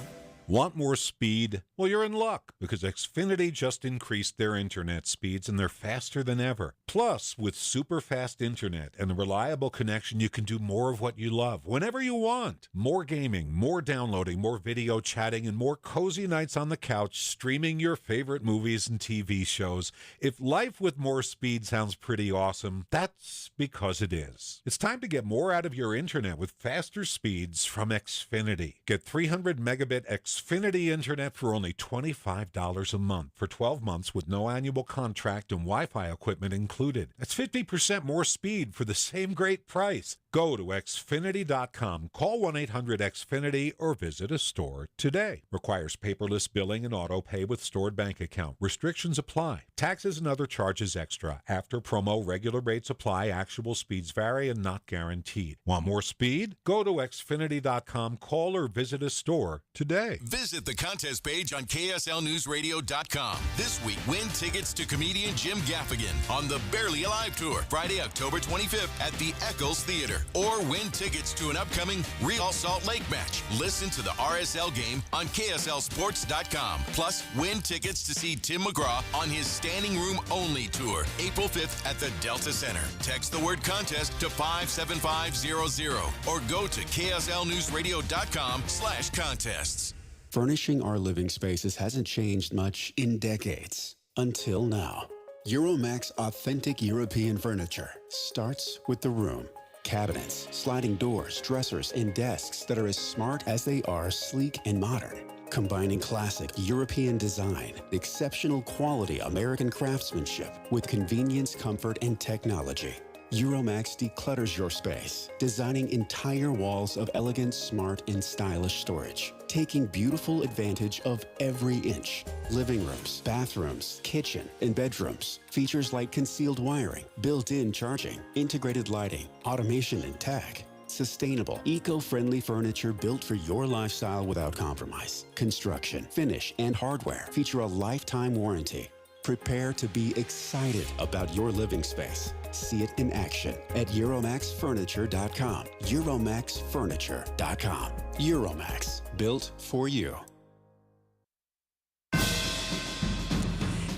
Want more speed? Well, you're in luck because Xfinity just increased their internet speeds and they're faster than ever. Plus, with super fast internet and a reliable connection, you can do more of what you love whenever you want. More gaming, more downloading, more video chatting, and more cozy nights on the couch streaming your favorite movies and TV shows. If life with more speed sounds pretty awesome, that's because it is. It's time to get more out of your internet with faster speeds from Xfinity. Get 300 megabit Xfinity internet for only $25 a month for 12 months with no annual contract and Wi-Fi equipment included. That's 50% more speed for the same great price. Go to Xfinity.com, call 1-800-XFINITY, or visit a store today. Requires paperless billing and auto pay with stored bank account. Restrictions apply. Taxes and other charges extra. After promo, regular rates apply. Actual speeds vary and not guaranteed. Want more speed? Go to Xfinity.com, call or visit a store today. Visit the contest page on KSLNewsRadio.com. This week, win tickets to comedian Jim Gaffigan on the Barely Alive Tour, Friday, October 25th at the Eccles Theater. Or win tickets to an upcoming Real Salt Lake match. Listen to the RSL game on KSLSports.com. Plus, win tickets to see Tim McGraw on his Standing Room Only Tour, April 5th at the Delta Center. Text the word contest to 57500 or go to KSLNewsRadio.com/contests. Furnishing our living spaces hasn't changed much in decades. Until now. Euromax authentic European furniture starts with the room. Cabinets, sliding doors, dressers, and desks that are as smart as they are sleek and modern. Combining classic European design, exceptional quality American craftsmanship with convenience, comfort, and technology. Euromax declutters your space, designing entire walls of elegant, smart, and stylish storage, taking beautiful advantage of every inch. Living rooms, bathrooms, kitchen, and bedrooms. Features like concealed wiring, built-in charging, integrated lighting, automation and tech. Sustainable, eco-friendly furniture built for your lifestyle without compromise. Construction, finish, and hardware feature a lifetime warranty. Prepare to be excited about your living space. See it in action at EuromaxFurniture.com. EuromaxFurniture.com. Euromax, built for you.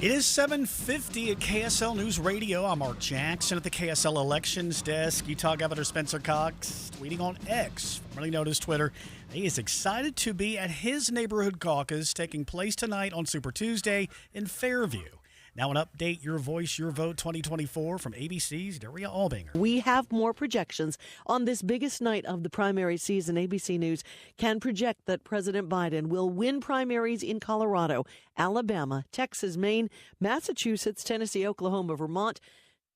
It is 7:50 at KSL News Radio. I'm Mark Jackson at the KSL Elections Desk. Utah Governor Spencer Caucus tweeting on X, formerly known as Twitter. He is excited to be at his neighborhood caucus taking place tonight on Super Tuesday in Fairview. Now an update, Your Voice, Your Vote 2024 from ABC's Daria Albinger. We have more projections on this biggest night of the primary season. ABC News can project that President Biden will win primaries in Colorado, Alabama, Texas, Maine, Massachusetts, Tennessee, Oklahoma, Vermont,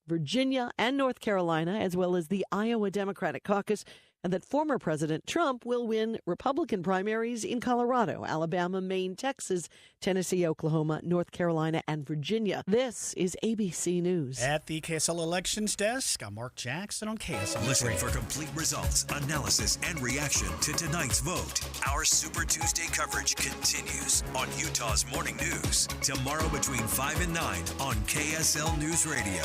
Virginia, and North Carolina, as well as the Iowa Democratic Caucus, and that former President Trump will win Republican primaries in Colorado, Alabama, Maine, Texas, Tennessee, Oklahoma, North Carolina, and Virginia. This is ABC News. At the KSL Elections Desk, I'm Mark Jackson on KSL. Listen for complete results, analysis, and reaction to tonight's vote. Our Super Tuesday coverage continues on Utah's Morning News. Tomorrow between 5 and 9 on KSL News Radio.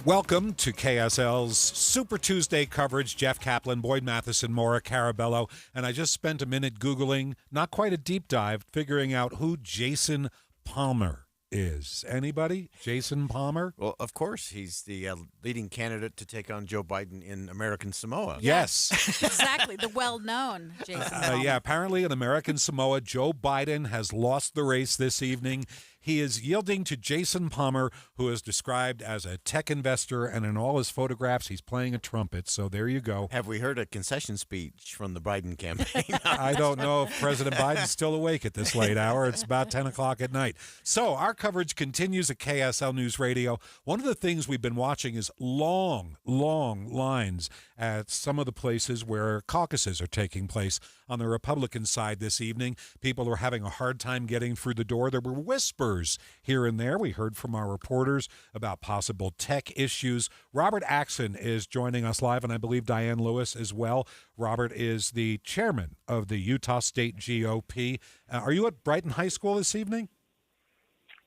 Welcome to KSL's Super Tuesday coverage. Jeff Kaplan, Boyd Matheson, Maura Carabello, and I just spent a minute Googling, not quite a deep dive, figuring out who Jason Palmer is. Anybody? Jason Palmer? Well, of course, he's the leading candidate to take on Joe Biden in American Samoa. Yes. Exactly, the well-known Jason Palmer. Yeah, apparently in American Samoa, Joe Biden has lost the race this evening. He is yielding to Jason Palmer, who is described as a tech investor, and in all his photographs, he's playing a trumpet. So there you go. Have we heard a concession speech from the Biden campaign? I don't know if President Biden's still awake at this late hour. It's about 10 o'clock at night. So our coverage continues at KSL News Radio. One of the things we've been watching is long lines at some of the places where caucuses are taking place. On the Republican side this evening, people are having a hard time getting through the door. There were whispers here and there. We heard from our reporters about possible tech issues. Robert Axon is joining us live, and I believe Diane Lewis as well. Robert is the chairman of the Utah State GOP. Are you at Brighton High School this evening?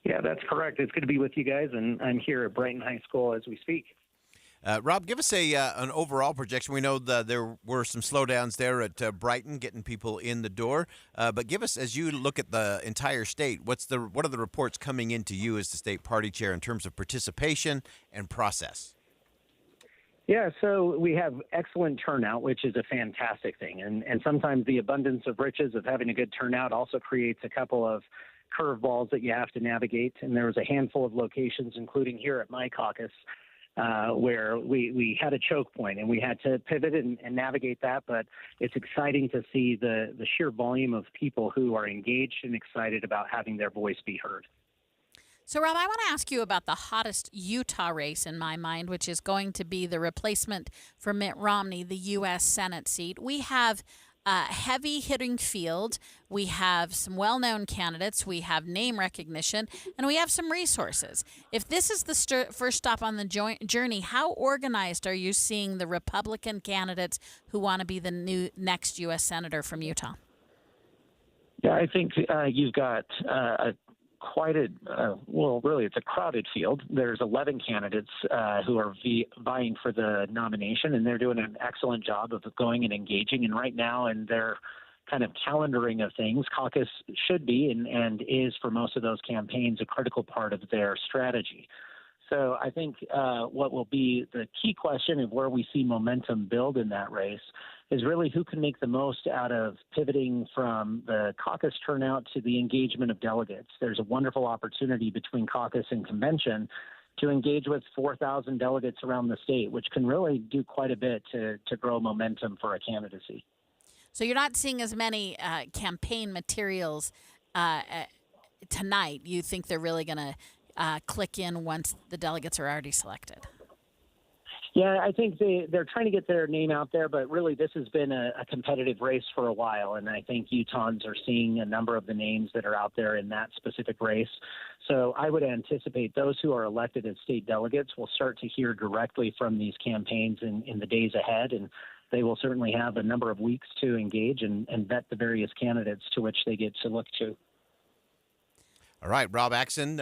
Yeah, that's correct. It's good to be with you guys, and I'm here at Brighton High School as we speak. Rob, give us an overall projection. We know that there were some slowdowns there at Brighton, getting people in the door. But give us, as you look at the entire state, what are the reports coming into you as the state party chair in terms of participation and process? Yeah, so we have excellent turnout, which is a fantastic thing. And sometimes the abundance of riches of having a good turnout also creates a couple of curveballs that you have to navigate. And there was a handful of locations, including here at my caucus, where we had a choke point and we had to pivot and navigate that. But it's exciting to see the sheer volume of people who are engaged and excited about having their voice be heard. So, Rob, I want to ask you about the hottest Utah race in my mind, which is going to be the replacement for Mitt Romney, the U.S. Senate seat. We have a heavy-hitting field. We have some well-known candidates. We have name recognition, and we have some resources. If this is the first stop on the journey, how organized are you seeing the Republican candidates who want to be the next U.S. Senator from Utah? Yeah, I think you've got it's a crowded field. There's 11 candidates who are vying for the nomination, and they're doing an excellent job of going and engaging. And right now, in their kind of calendaring of things, caucus should be and is for most of those campaigns a critical part of their strategy. So I think what will be the key question of where we see momentum build in that race is really who can make the most out of pivoting from the caucus turnout to the engagement of delegates. There's a wonderful opportunity between caucus and convention to engage with 4,000 delegates around the state, which can really do quite a bit to grow momentum for a candidacy. So you're not seeing as many campaign materials tonight. You think they're really going to click in once the delegates are already selected? Yeah, I think they're trying to get their name out there, but really this has been a competitive race for a while, and I think Utahns are seeing a number of the names that are out there in that specific race. So I would anticipate those who are elected as state delegates will start to hear directly from these campaigns in the days ahead, and they will certainly have a number of weeks to engage and vet the various candidates to which they get to look to. All right, Rob Axon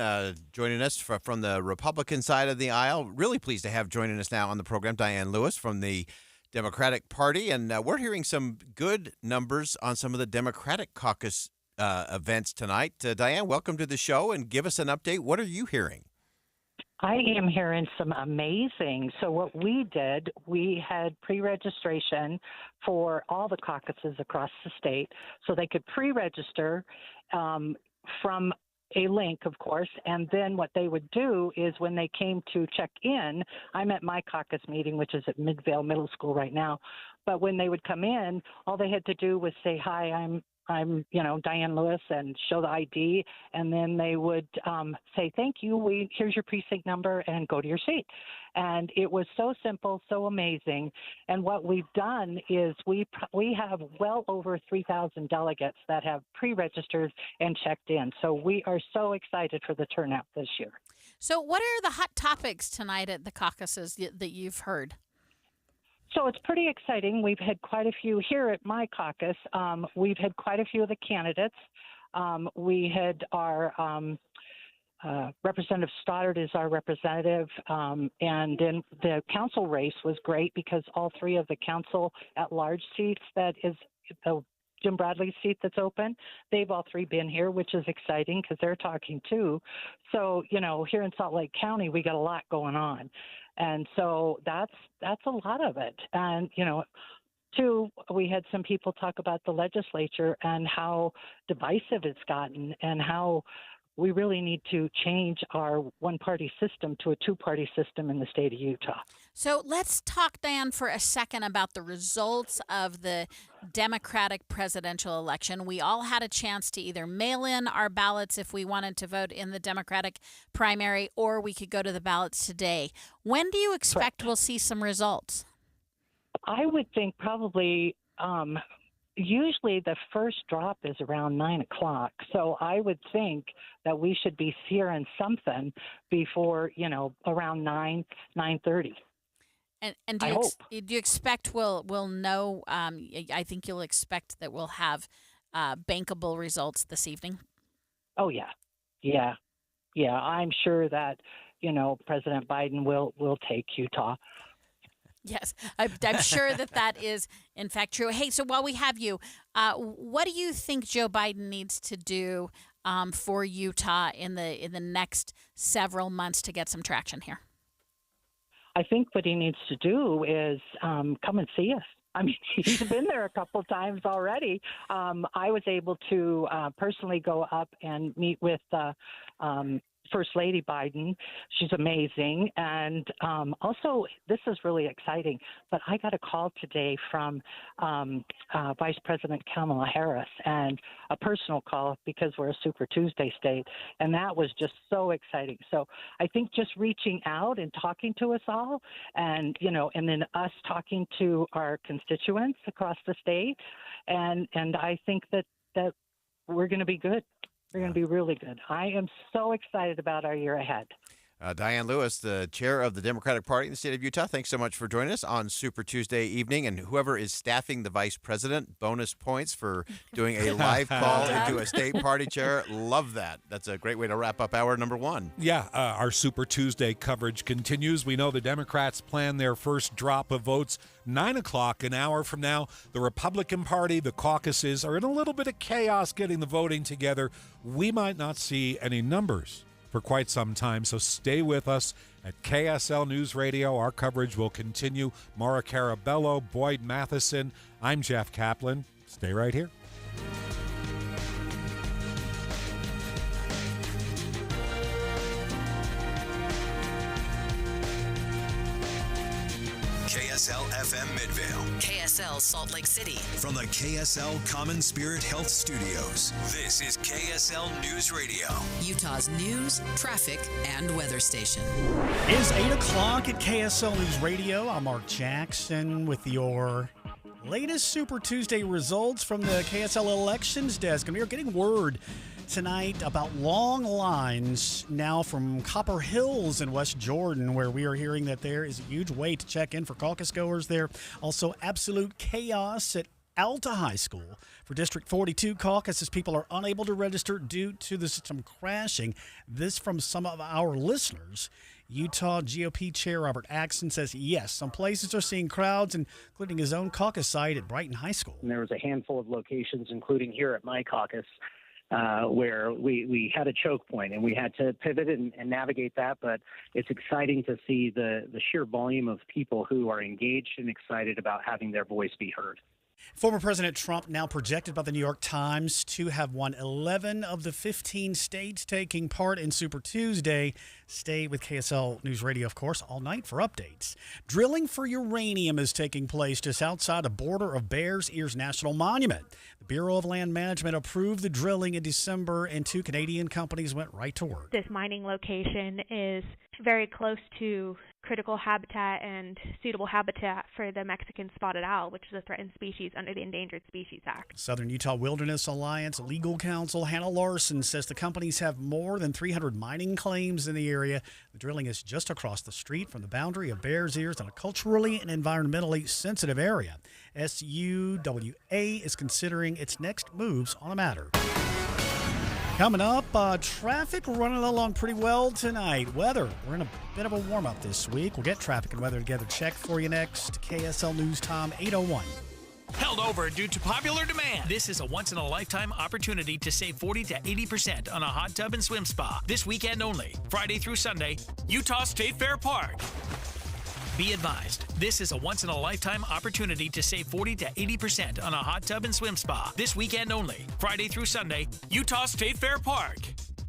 joining us from the Republican side of the aisle. Really pleased to have joining us now on the program Diane Lewis from the Democratic Party. And we're hearing some good numbers on some of the Democratic caucus events tonight. Diane, welcome to the show and give us an update. What are you hearing? I am hearing some amazing. So what we did, we had pre-registration for all the caucuses across the state, so they could pre-register from a link, of course, and then what they would do is when they came to check in, I'm at my caucus meeting, which is at Midvale Middle School right now, but when they would come in, all they had to do was say, hi, I'm Diane Lewis, and show the ID, and then they would say, thank you, here's your precinct number, and go to your seat. And it was so simple, so amazing. And what we've done is we have well over 3,000 delegates that have pre-registered and checked in. So we are so excited for the turnout this year. So what are the hot topics tonight at the caucuses that you've heard? So it's pretty exciting. We've had quite a few here at my caucus. We've had quite a few of the candidates. We had our Representative Stoddard is our representative, and then the council race was great because all three of the council at-large seats, that is Jim Bradley's seat that's open, they've all three been here, which is exciting because they're talking too. So, here in Salt Lake County, we got a lot going on. And so that's a lot of it. And, too, we had some people talk about the legislature and how divisive it's gotten and how we really need to change our one-party system to a two-party system in the state of Utah. So let's talk, Diane, for a second about the results of the Democratic presidential election. We all had a chance to either mail in our ballots if we wanted to vote in the Democratic primary, or we could go to the ballots today. When do you expect we'll see some results? I would think probably usually the first drop is around 9 o'clock. So I would think that we should be hearing something before, around 9:30. And do you expect we'll know? I think you'll expect that we'll have bankable results this evening. Oh yeah. I'm sure that President Biden will take Utah. Yes, I'm sure that is in fact true. Hey, so while we have you, what do you think Joe Biden needs to do for Utah in the next several months to get some traction here? I think what he needs to do is come and see us. I mean, he's been there a couple of times already. I was able to personally go up and meet with First Lady Biden. She's amazing. And also, this is really exciting, but I got a call today from Vice President Kamala Harris, and a personal call because we're a Super Tuesday state, and that was just so exciting. So I think just reaching out and talking to us all, and and then us talking to our constituents across the state, and I think that we're going to be good. We're going to be really good. I am so excited about our year ahead. Diane Lewis, the chair of the Democratic Party in the state of Utah, thanks so much for joining us on Super Tuesday evening. And whoever is staffing the vice president, bonus points for doing a live call into a state party chair. Love that. That's a great way to wrap up hour number one. Yeah, our Super Tuesday coverage continues. We know the Democrats plan their first drop of votes 9 o'clock, an hour from now. The Republican Party, the caucuses, are in a little bit of chaos getting the voting together. We might not see any numbers for quite some time, so stay with us at KSL News Radio. Our coverage will continue. Mara Carabello, Boyd Matheson. I'm Jeff Kaplan. Stay right here. KSL FM Midvale. KSL Salt Lake City. From the KSL Common Spirit Health Studios, this is KSL News Radio. Utah's news, traffic, and weather station. It's 8 o'clock at KSL News Radio. I'm Mark Jackson with your latest Super Tuesday results from the KSL elections desk. And we are getting word tonight about long lines now from Copper Hills in West Jordan, where we are hearing that there is a huge wait to check in for caucus goers there. Also, absolute chaos at Alta High School for District 42 caucus as people are unable to register due to the system crashing. This from some of our listeners. Utah GOP Chair Robert Axson says, yes, some places are seeing crowds, including his own caucus site at Brighton High School. And there was a handful of locations, including here at my caucus, where we had a choke point and we had to pivot and navigate that. But it's exciting to see the sheer volume of people who are engaged and excited about having their voice be heard. Former President Trump now projected by the New York Times to have won 11 of the 15 states taking part in Super Tuesday. Stay with KSL News Radio, of course, all night for updates. Drilling for uranium is taking place just outside the border of Bears Ears National Monument. The Bureau of Land Management approved the drilling in December, and 2 Canadian companies went right to work. This mining location is very close to critical habitat and suitable habitat for the Mexican spotted owl, which is a threatened species under the Endangered Species Act. Southern Utah Wilderness Alliance legal counsel Hannah Larson says the companies have more than 300 mining claims in the area. The drilling is just across the street from the boundary of Bears Ears in a culturally and environmentally sensitive area. SUWA is considering its next moves on the matter. Coming up, traffic running along pretty well tonight. Weather, we're in a bit of a warm-up this week. We'll get traffic and weather together check for you next. KSL News Time, 8:01. Held over due to popular demand. This is a once-in-a-lifetime opportunity to save 40 to 80% on a hot tub and swim spa. This weekend only, Friday through Sunday, Utah State Fair Park. Be advised, this is a once-in-a-lifetime opportunity to save 40 to 80% on a hot tub and swim spa. This weekend only, Friday through Sunday, Utah State Fair Park.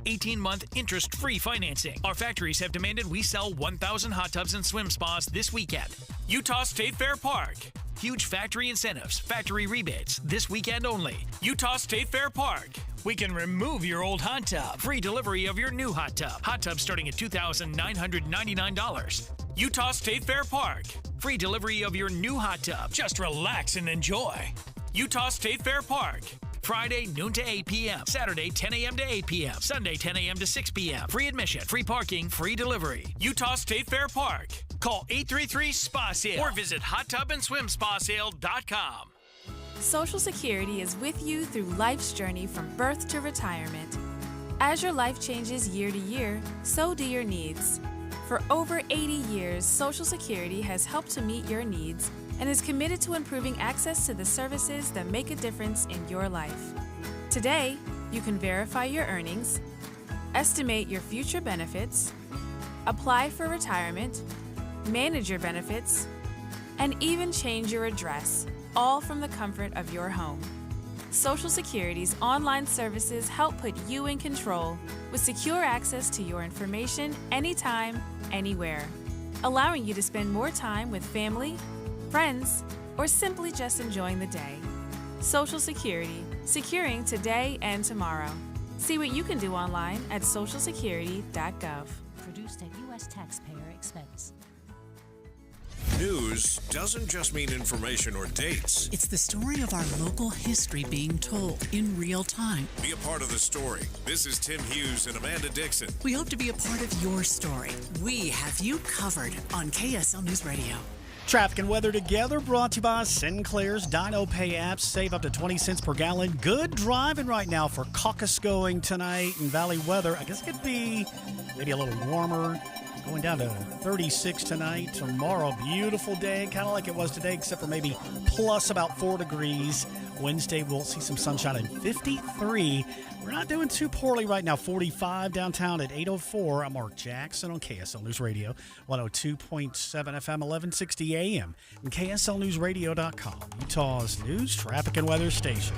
18-month interest-free financing. Our factories have demanded we sell 1,000 hot tubs and swim spas this weekend. Utah State Fair Park. Huge factory incentives, factory rebates, this weekend only. Utah State Fair Park. We can remove your old hot tub. Free delivery of your new hot tub. Hot tub starting at $2,999. Utah State Fair Park. Free delivery of your new hot tub. Just relax and enjoy. Utah State Fair Park. Friday, noon to 8 p.m. Saturday, 10 a.m. to 8 p.m. Sunday, 10 a.m. to 6 p.m. Free admission, free parking, free delivery. Utah State Fair Park. Call 833-SPA-SALE or visit hottubandSwimSpaSale.com. Social Security is with you through life's journey from birth to retirement. As your life changes year to year, so do your needs. For over 80 years, Social Security has helped to meet your needs and is committed to improving access to the services that make a difference in your life. Today, you can verify your earnings, estimate your future benefits, apply for retirement, manage your benefits, and even change your address, all from the comfort of your home. Social Security's online services help put you in control with secure access to your information anytime, anywhere, allowing you to spend more time with family, friends, or simply just enjoying the day. Social Security, securing today and tomorrow. See what you can do online at socialsecurity.gov. Produced at U.S. taxpayer expense. News doesn't just mean information or dates. It's the story of our local history being told in real time. Be a part of the story. This is Tim Hughes and Amanda Dixon. We hope to be a part of your story. We have you covered on KSL News Radio. Traffic and weather together brought to you by Sinclair's Dino Pay apps. Save up to 20 cents per gallon. Good driving right now for Caucus going tonight and Valley weather. I guess it could be maybe a little warmer. Going down to 36 tonight. Tomorrow, beautiful day, kind of like it was today, except for maybe plus about 4 degrees. Wednesday, we'll see some sunshine at 53. We're not doing too poorly right now. 45 downtown at 8:04. I'm Mark Jackson on KSL News Radio, 102.7 FM, 1160 AM, and KSLNewsRadio.com, Utah's news, traffic, and weather station.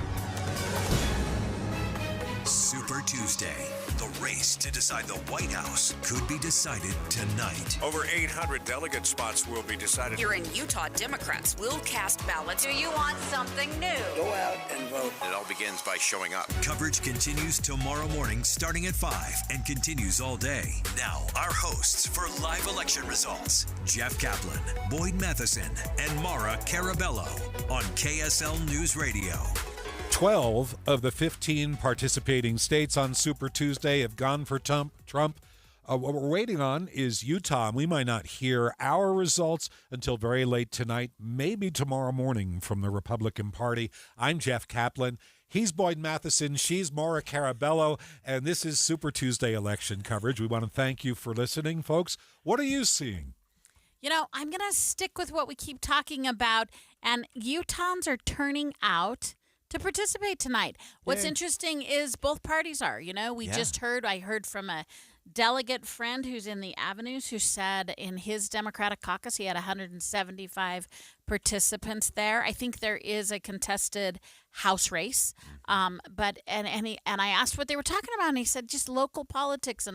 Super Tuesday. The race to decide the White House could be decided tonight. Over 800 delegate spots will be decided. Here in Utah, Democrats will cast ballots. Do you want something new? Go out and vote. It all begins by showing up. Coverage continues tomorrow morning starting at 5 and continues all day. Now, our hosts for live election results, Jeff Kaplan, Boyd Matheson, and Mara Carabello on KSL News Radio. 12 of the 15 participating states on Super Tuesday have gone for Trump. What we're waiting on is Utah, and we might not hear our results until very late tonight, maybe tomorrow morning from the Republican Party. I'm Jeff Kaplan. He's Boyd Matheson. She's Mara Carabello, and this is Super Tuesday election coverage. We want to thank you for listening, folks. What are you seeing? You know, I'm going to stick with what we keep talking about, and Utahns are turning out to participate tonight. What's Yay. interesting is both parties are. I heard from a delegate friend who's in the Avenues who said in his Democratic caucus he had 175 participants there. I think there is a contested House race, but I asked what they were talking about, and he said just local politics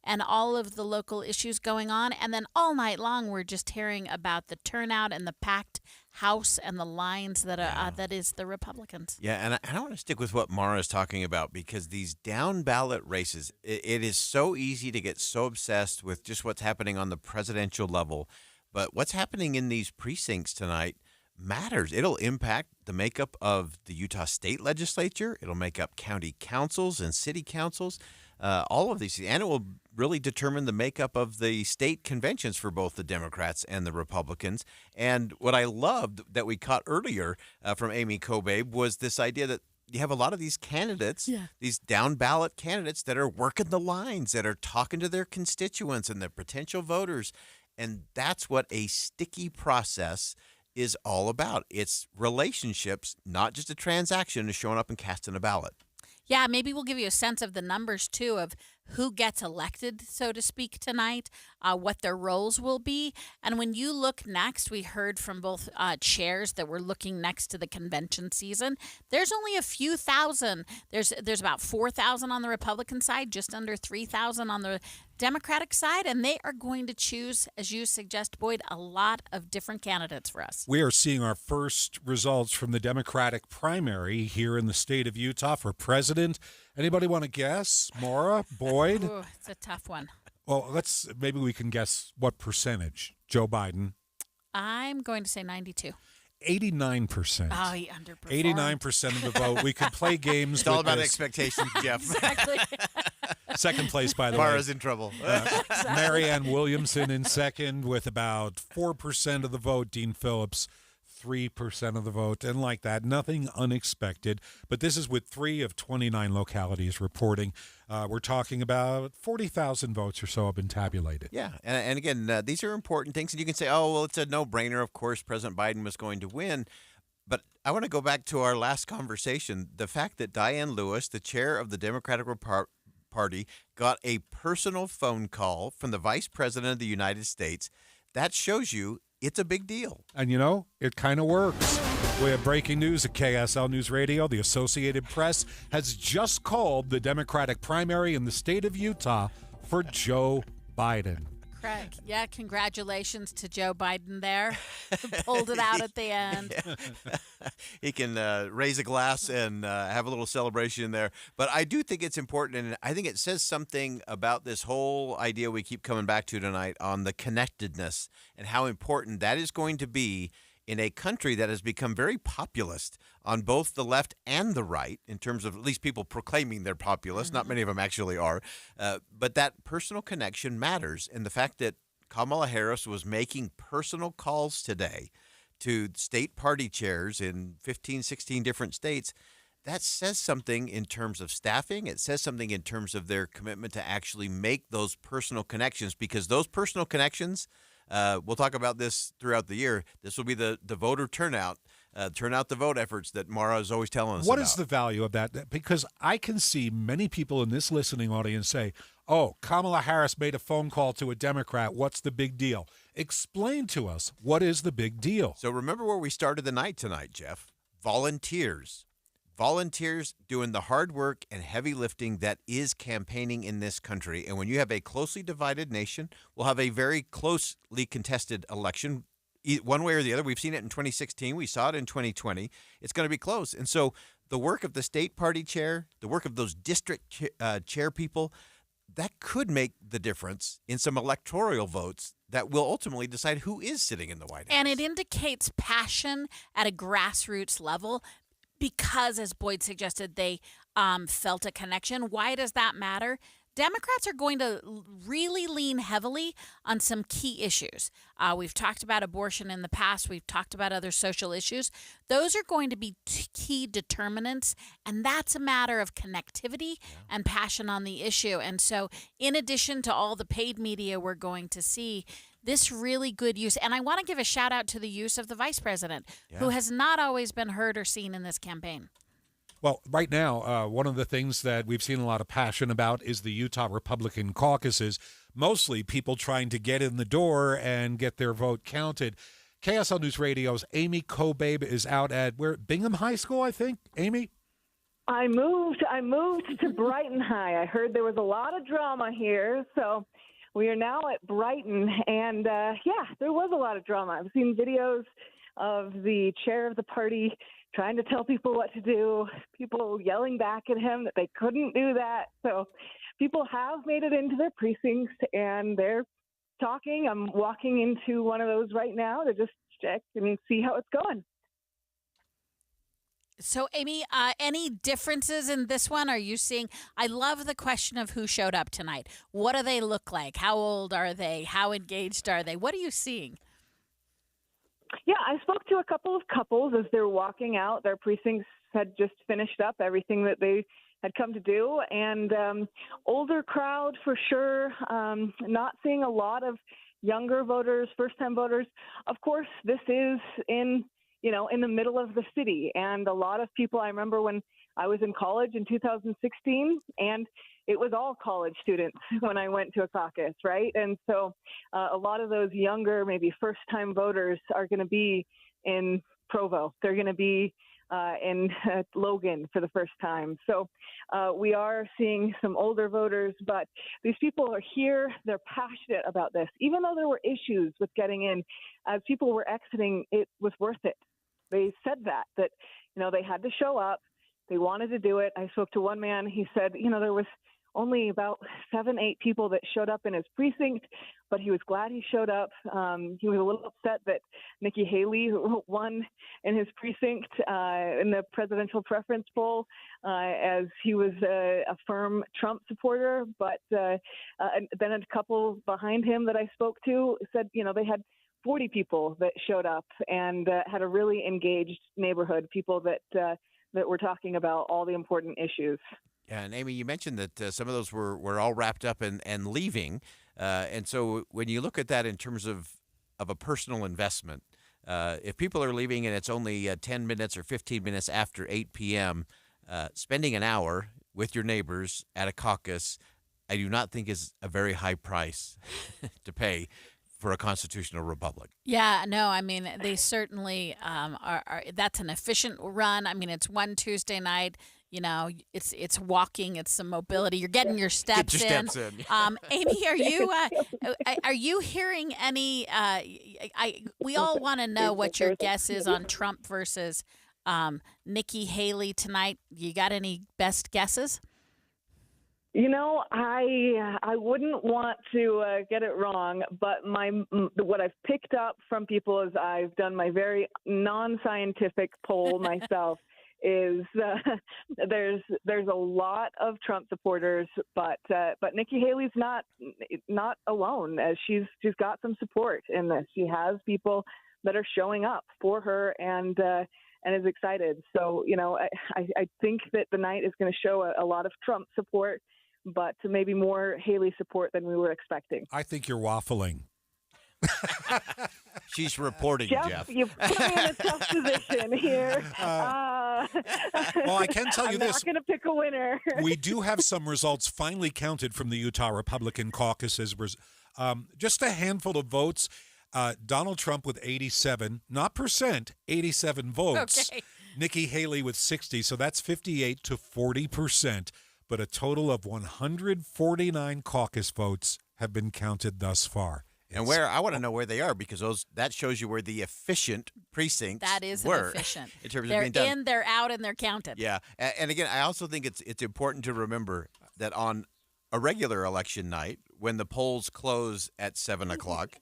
and all of the local issues going on, and then all night long we're just hearing about the turnout and the packed House and the lines that is the Republicans. Yeah, and I want to stick with what Mara is talking about because these down ballot races, it is so easy to get so obsessed with just what's happening on the presidential level, but what's happening in these precincts tonight matters. It'll impact the makeup of the Utah State Legislature. It'll make up county councils and city councils, all of these, and it will really determine the makeup of the state conventions for both the Democrats and the Republicans. And what I loved that we caught earlier from Amy Kobabe was this idea that you have a lot of these candidates, these down ballot candidates that are working the lines, that are talking to their constituents and their potential voters. And that's what a sticky process is all about. It's relationships, not just a transaction of showing up and casting a ballot. Yeah, maybe we'll give you a sense of the numbers, too, of who gets elected, so to speak, tonight, what their roles will be. And when you look next, we heard from both chairs that we're looking next to the convention season. There's only a few thousand. There's about 4,000 on the Republican side, just under 3,000 on the Democratic side, and they are going to choose, as you suggest, Boyd, a lot of different candidates for us. We are seeing our first results from the Democratic primary here in the state of Utah for president. Anybody want to guess? Maura, Boyd? Ooh, it's a tough one. Well, maybe we can guess what percentage. Joe Biden. I'm going to say 92. 89%. Oh, he underperformed. 89% of the vote. We could play games. It's all with about this. Expectations, Jeff. Exactly. Second place, by the Mara's way. in trouble. Marianne Williamson in second with about 4% of the vote. Dean Phillips, 3% of the vote, and like that. Nothing unexpected. But this is with 3 of 29 localities reporting. We're talking about 40,000 votes or so have been tabulated. Yeah, and again, these are important things. And you can say, oh, well, it's a no-brainer. Of course, President Biden was going to win. But I want to go back to our last conversation. The fact that Diane Lewis, the chair of the Democratic Party, got a personal phone call from the Vice President of the United States, that shows you it's a big deal. And, it kind of works. We have breaking news at KSL News Radio. The Associated Press has just called the Democratic primary in the state of Utah for Joe Biden. Craig, yeah, congratulations to Joe Biden there. Pulled it out at the end. He can raise a glass and have a little celebration there. But I do think it's important, and I think it says something about this whole idea we keep coming back to tonight on the connectedness and how important that is going to be in a country that has become very populist on both the left and the right, in terms of at least people proclaiming they're populist. Mm-hmm. Not many of them actually are. But that personal connection matters. And the fact that Kamala Harris was making personal calls today to state party chairs in 15, 16 different states, that says something in terms of staffing. It says something in terms of their commitment to actually make those personal connections, because those personal connections, we'll talk about this throughout the year. This will be the voter turnout the vote efforts that Mara is always telling us What about. is the value of that? Because I can see many people in this listening audience say, oh, Kamala Harris made a phone call to a Democrat. What's the big deal? Explain to us, what is the big deal? So remember where we started the night tonight, Jeff. Volunteers. Volunteers doing the hard work and heavy lifting that is campaigning in this country. And when you have a closely divided nation, we'll have a very closely contested election, one way or the other. We've seen it in 2016. We saw it in 2020. It's going to be close. And so the work of the state party chair, the work of those district chair people, that could make the difference in some electoral votes that will ultimately decide who is sitting in the White House. And it indicates passion at a grassroots level because, as Boyd suggested, they felt a connection. Why does that matter? Democrats are going to really lean heavily on some key issues. We've talked about abortion in the past. We've talked about other social issues. Those are going to be key determinants, and that's a matter of connectivity and passion on the issue. And so in addition to all the paid media we're going to see, this really good use. And I want to give a shout out to the use of the vice president, who has not always been heard or seen in this campaign. Well, right now, one of the things that we've seen a lot of passion about is the Utah Republican caucuses, mostly people trying to get in the door and get their vote counted. KSL News Radio's Amy Kobabe is out at Bingham High School, I think. Amy? I moved to Brighton High. I heard there was a lot of drama here, so we are now at Brighton. And, there was a lot of drama. I've seen videos of the chair of the party trying to tell people what to do, people yelling back at him that they couldn't do that. So people have made it into their precincts, and they're talking. I'm walking into one of those right now to just check and see how it's going. So, Amy, any differences in this one? Are you seeing? I love the question of who showed up tonight. What do they look like? How old are they? How engaged are they? What are you seeing? Yeah, I spoke to a couple of couples as they were walking out. Their precincts had just finished up everything that they had come to do, and older crowd for sure. Not seeing a lot of younger voters, first-time voters. Of course, this is in the middle of the city, and a lot of people. I remember when I was in college in 2016, and it was all college students when I went to a caucus, right? And so a lot of those younger, maybe first-time voters are going to be in Provo. They're going to be in Logan for the first time. So we are seeing some older voters, but these people are here. They're passionate about this. Even though there were issues with getting in, as people were exiting, it was worth it. They said that they had to show up. They wanted to do it. I spoke to one man. He said, there was only about 7-8 people that showed up in his precinct, but he was glad he showed up. He was a little upset that Nikki Haley won in his precinct in the presidential preference poll, as he was a firm Trump supporter. But then a couple behind him that I spoke to said, they had 40 people that showed up and had a really engaged neighborhood, people that were talking about all the important issues. Yeah, and Amy, you mentioned that some of those were all wrapped up and leaving. And so when you look at that in terms of a personal investment, if people are leaving and it's only 10 minutes or 15 minutes after 8 p.m., spending an hour with your neighbors at a caucus, I do not think is a very high price to pay for a constitutional republic. Yeah, no, I mean, they certainly are. That's an efficient run. I mean, it's one Tuesday night. It's walking, it's some mobility. You're getting your steps in. Amy, are you hearing any? We all want to know what your guess is on Trump versus Nikki Haley tonight. You got any best guesses? I wouldn't want to get it wrong, but what I've picked up from people as I've done my very non-scientific poll myself is there's a lot of Trump supporters, but Nikki Haley's not alone, as she's got some support in this. She has people that are showing up for her and is excited. So I think that the night is going to show a lot of Trump support, but maybe more Haley support than we were expecting. I think you're waffling. She's reporting, Jeff. You've put me in a tough position here. Well, I can tell you I'm this. not going to pick a winner. We do have some results finally counted from the Utah Republican caucuses. Just a handful of votes. Donald Trump with 87, not percent, 87 votes. Okay. Nikki Haley with 60, so that's 58 to 40%. But a total of 149 caucus votes have been counted thus far. And I want to know where they are, because that shows you where the efficient precincts that is were efficient. In terms they're of being done. in, they're out, and they're counted. Yeah, and again, I also think it's important to remember that on a regular election night, when the polls close at 7 o'clock,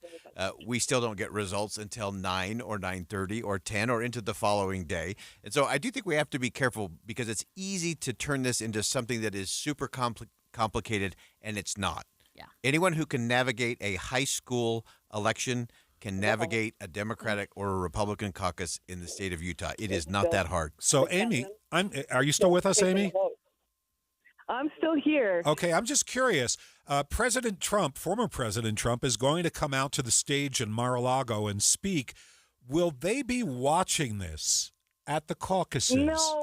we still don't get results until 9 or 9:30 or 10 or into the following day. And so I do think we have to be careful, because it's easy to turn this into something that is super complicated, and it's not. Yeah. Anyone who can navigate a high school election can navigate a Democratic or a Republican caucus in the state of Utah. It is not that hard. So, Amy, are you still with us, Amy? I'm still here. Okay, I'm just curious. President Trump, former President Trump, is going to come out to the stage in Mar-a-Lago and speak. Will they be watching this at the caucuses?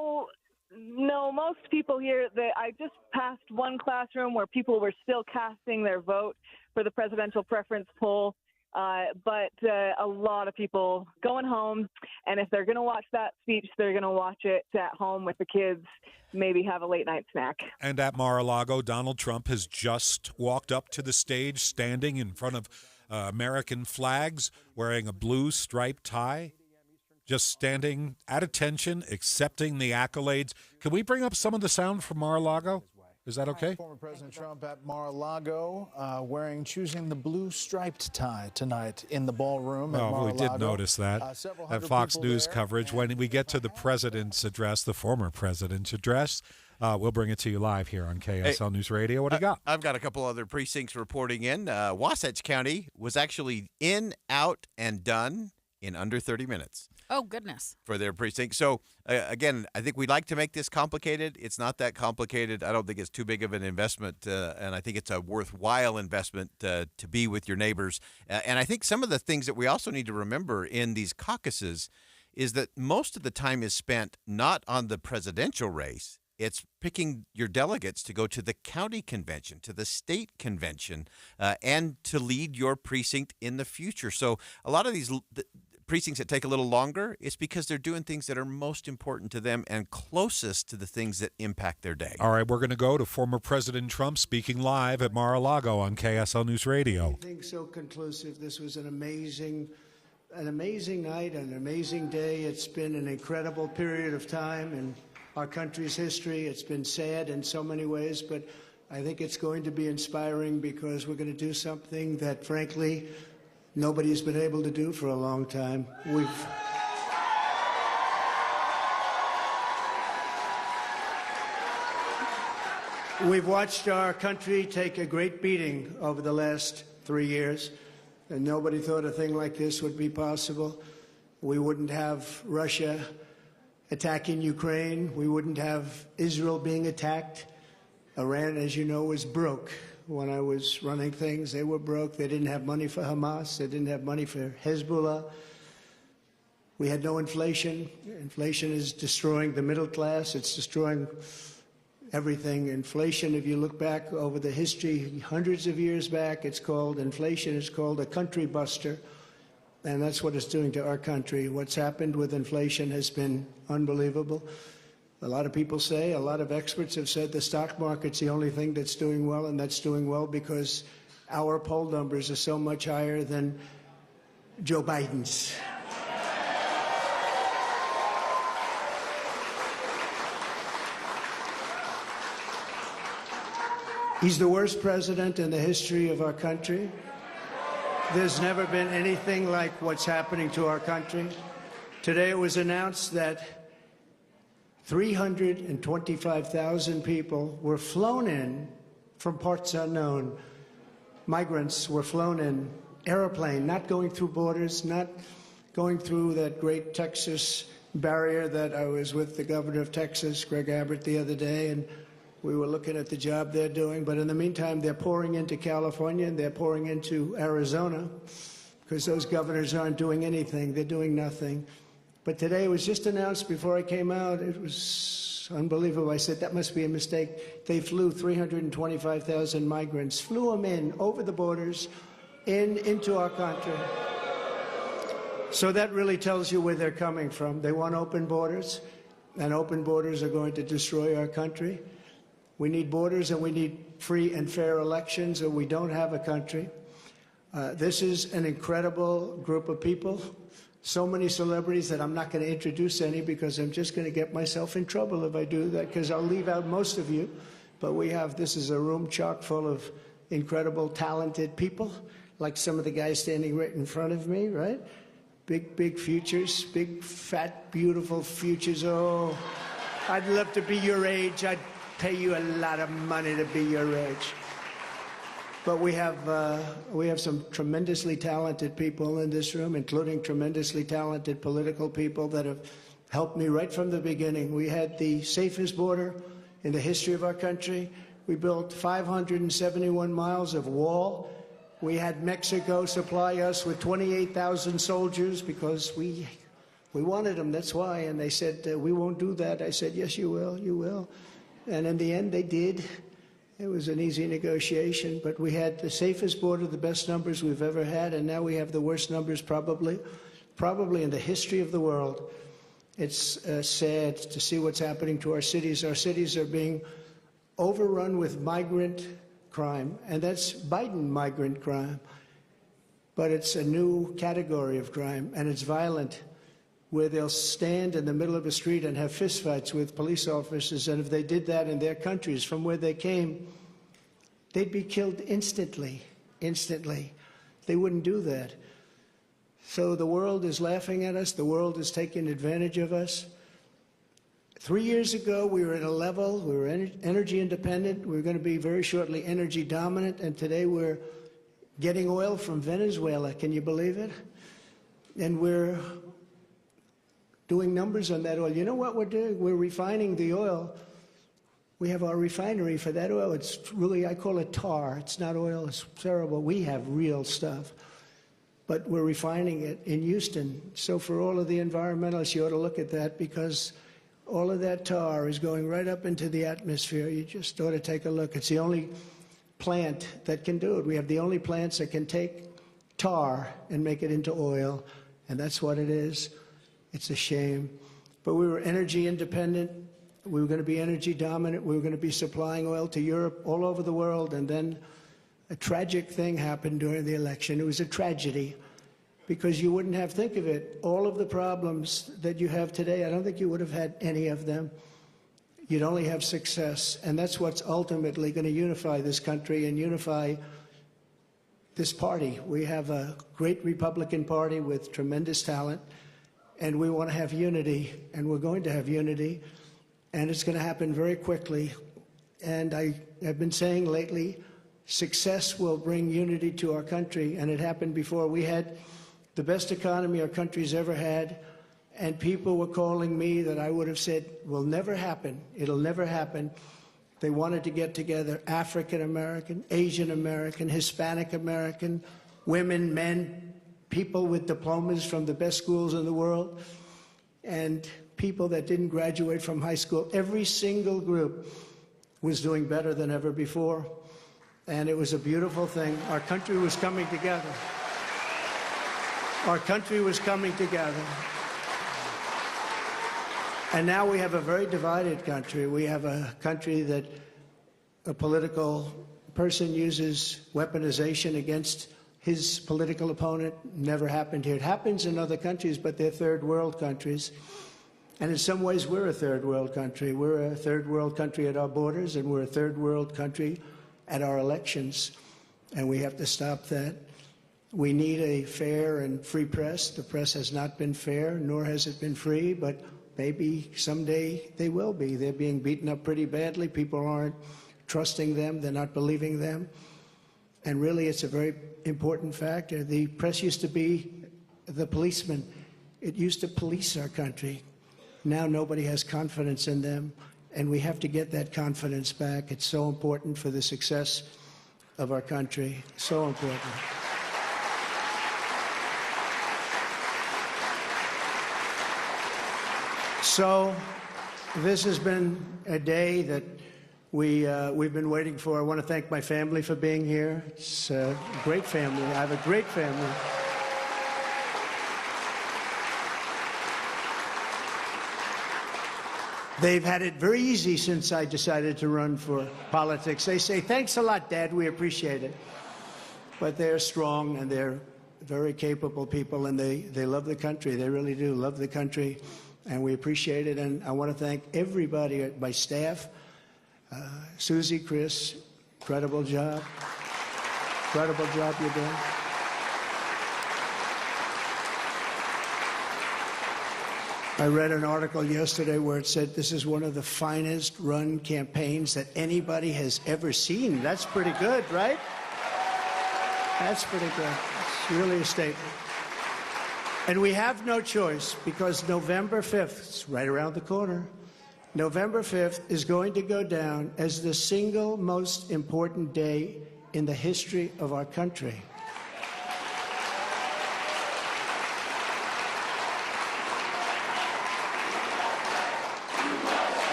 No, most people here, I just passed one classroom where people were still casting their vote for the presidential preference poll. But a lot of people going home, and if they're going to watch that speech, they're going to watch it at home with the kids, maybe have a late night snack. And at Mar-a-Lago, Donald Trump has just walked up to the stage, standing in front of American flags, wearing a blue striped tie, just standing at attention, accepting the accolades. Can we bring up some of the sound from Mar-a-Lago? Is that okay? Former President Trump at Mar-a-Lago choosing the blue striped tie tonight in the ballroom at Mar-a-Lago. We did notice that at Fox News coverage. When we get to the president's address, the former president's address, we'll bring it to you live here on KSL News Radio. What do you got? I've got a couple other precincts reporting in. Wasatch County was actually in, out, and done in under 30 minutes. Oh, goodness. For their precinct. So, again, I think we'd like to make this complicated. It's not that complicated. I don't think it's too big of an investment, and I think it's a worthwhile investment to be with your neighbors. And I think some of the things that we also need to remember in these caucuses is that most of the time is spent not on the presidential race. It's picking your delegates to go to the county convention, to the state convention, and to lead your precinct in the future. So a lot of these precincts that take a little longer, it's because they're doing things that are most important to them and closest to the things that impact their day. All right, we're going to go to former President Trump speaking live at Mar-a-Lago on KSL News Radio. I think so conclusive. This was an amazing night, an amazing day. It's been an incredible period of time in our country's history. It's been sad in so many ways, but I think it's going to be inspiring because we're going to do something that, frankly, nobody's been able to do for a long time. We've watched our country take a great beating over the last 3 years, and nobody thought a thing like this would be possible. We wouldn't have Russia attacking Ukraine. We wouldn't have Israel being attacked. Iran, as you know, was broke. When I was running things, they were broke. They didn't have money for Hamas. They didn't have money for Hezbollah. We had no inflation. Inflation is destroying the middle class. It's destroying everything. Inflation, if you look back over the history, hundreds of years back, inflation is called a country buster. And that's what it's doing to our country. What's happened with inflation has been unbelievable. A lot of people say, a lot of experts have said the stock market's the only thing that's doing well, and that's doing well because our poll numbers are so much higher than Joe Biden's. He's the worst president in the history of our country. There's never been anything like what's happening to our country. Today it was announced that 325,000 people were flown in from parts unknown. Migrants were flown in, airplane, not going through borders, not going through that great Texas barrier that I was with the governor of Texas, Greg Abbott, the other day, and we were looking at the job they're doing. But in the meantime, they're pouring into California and they're pouring into Arizona because those governors aren't doing anything. They're doing nothing. But today it was just announced before I came out. It was unbelievable. I said, that must be a mistake. They flew 325,000 migrants, flew them in over the borders into our country. So that really tells you where they're coming from. They want open borders, and open borders are going to destroy our country. We need borders and we need free and fair elections, or we don't have a country. This is an incredible group of people. So many celebrities that I'm not going to introduce any because I'm just going to get myself in trouble if I do that, because I'll leave out most of you. But this is a room chock full of incredible, talented people, like some of the guys standing right in front of me, right? Big futures, big, fat, beautiful futures. Oh, I'd love to be your age. I'd pay you a lot of money to be your age. But we have some tremendously talented people in this room, including tremendously talented political people that have helped me right from the beginning. We had the safest border in the history of our country. We built 571 miles of wall. We had Mexico supply us with 28,000 soldiers because we We wanted them, that's why. And they said, we won't do that. I said, yes, you will, you will. And in the end, they did. It was an easy negotiation, but we had the safest border, the best numbers we've ever had, and now we have the worst numbers probably in the history of the world. It's sad to see what's happening to our cities. Our cities are being overrun with migrant crime, and that's Biden migrant crime. But it's a new category of crime, and it's violent, where they'll stand in the middle of a street and have fistfights with police officers, and if they did that in their countries from where they came, they'd be killed instantly. They wouldn't do that. So the world is laughing at us. The world is taking advantage of us. 3 years ago, we were at a level, we were energy independent. We were going to be very shortly energy dominant, and today we're getting oil from Venezuela. Can you believe it? And we're doing numbers on that oil. You know what we're doing? We're refining the oil. We have our refinery for that oil. It's really, I call it tar. It's not oil. It's terrible. We have real stuff. But we're refining it in Houston. So for all of the environmentalists, you ought to look at that, because all of that tar is going right up into the atmosphere. You just ought to take a look. It's the only plant that can do it. We have the only plants that can take tar and make it into oil, and that's what it is. It's a shame. But we were energy independent. We were going to be energy dominant. We were going to be supplying oil to Europe, all over the world. And then a tragic thing happened during the election. It was a tragedy, because you wouldn't have, think of it, all of the problems that you have today, I don't think you would have had any of them. You'd only have success. And that's what's ultimately going to unify this country and unify this party. We have a great Republican Party with tremendous talent. And we want to have unity, and we're going to have unity, and it's going to happen very quickly. And I have been saying lately, success will bring unity to our country, and it happened before. We had the best economy our country's ever had, and people were calling me that I would have said will never happen. It'll never happen. They wanted to get together African American, Asian American, Hispanic American, women, men, people with diplomas from the best schools in the world, and people that didn't graduate from high school. Every single group was doing better than ever before, and it was a beautiful thing. Our country was coming together. Our country was coming together. And now we have a very divided country. We have a country that a political person uses weaponization against his political opponent. Never happened here. It happens in other countries, but they're third world countries. And in some ways, we're a third world country. We're a third world country at our borders, and we're a third world country at our elections. And we have to stop that. We need a fair and free press. The press has not been fair, nor has it been free, but maybe someday they will be. They're being beaten up pretty badly. People aren't trusting them. They're not believing them. And really, it's a very important factor. The press used to be the policeman. It used to police our country. Now nobody has confidence in them, and we have to get that confidence back. It's so important for the success of our country. So important. So this has been a day that we've been waiting for. I want to thank my family for being here. It's a great family. I have a great family. They've had it very easy since I decided to run for politics. They say, thanks a lot, Dad. We appreciate it. But they're strong, and they're very capable people, and they love the country. They really do love the country, and we appreciate it. And I want to thank everybody at my staff. Susie, Chris, incredible job. Incredible job you're doing. I read an article yesterday where it said this is one of the finest run campaigns that anybody has ever seen. That's pretty good, right? That's pretty good. It's really a statement. And we have no choice, because November 5th, it's right around the corner, November 5th is going to go down as the single most important day in the history of our country.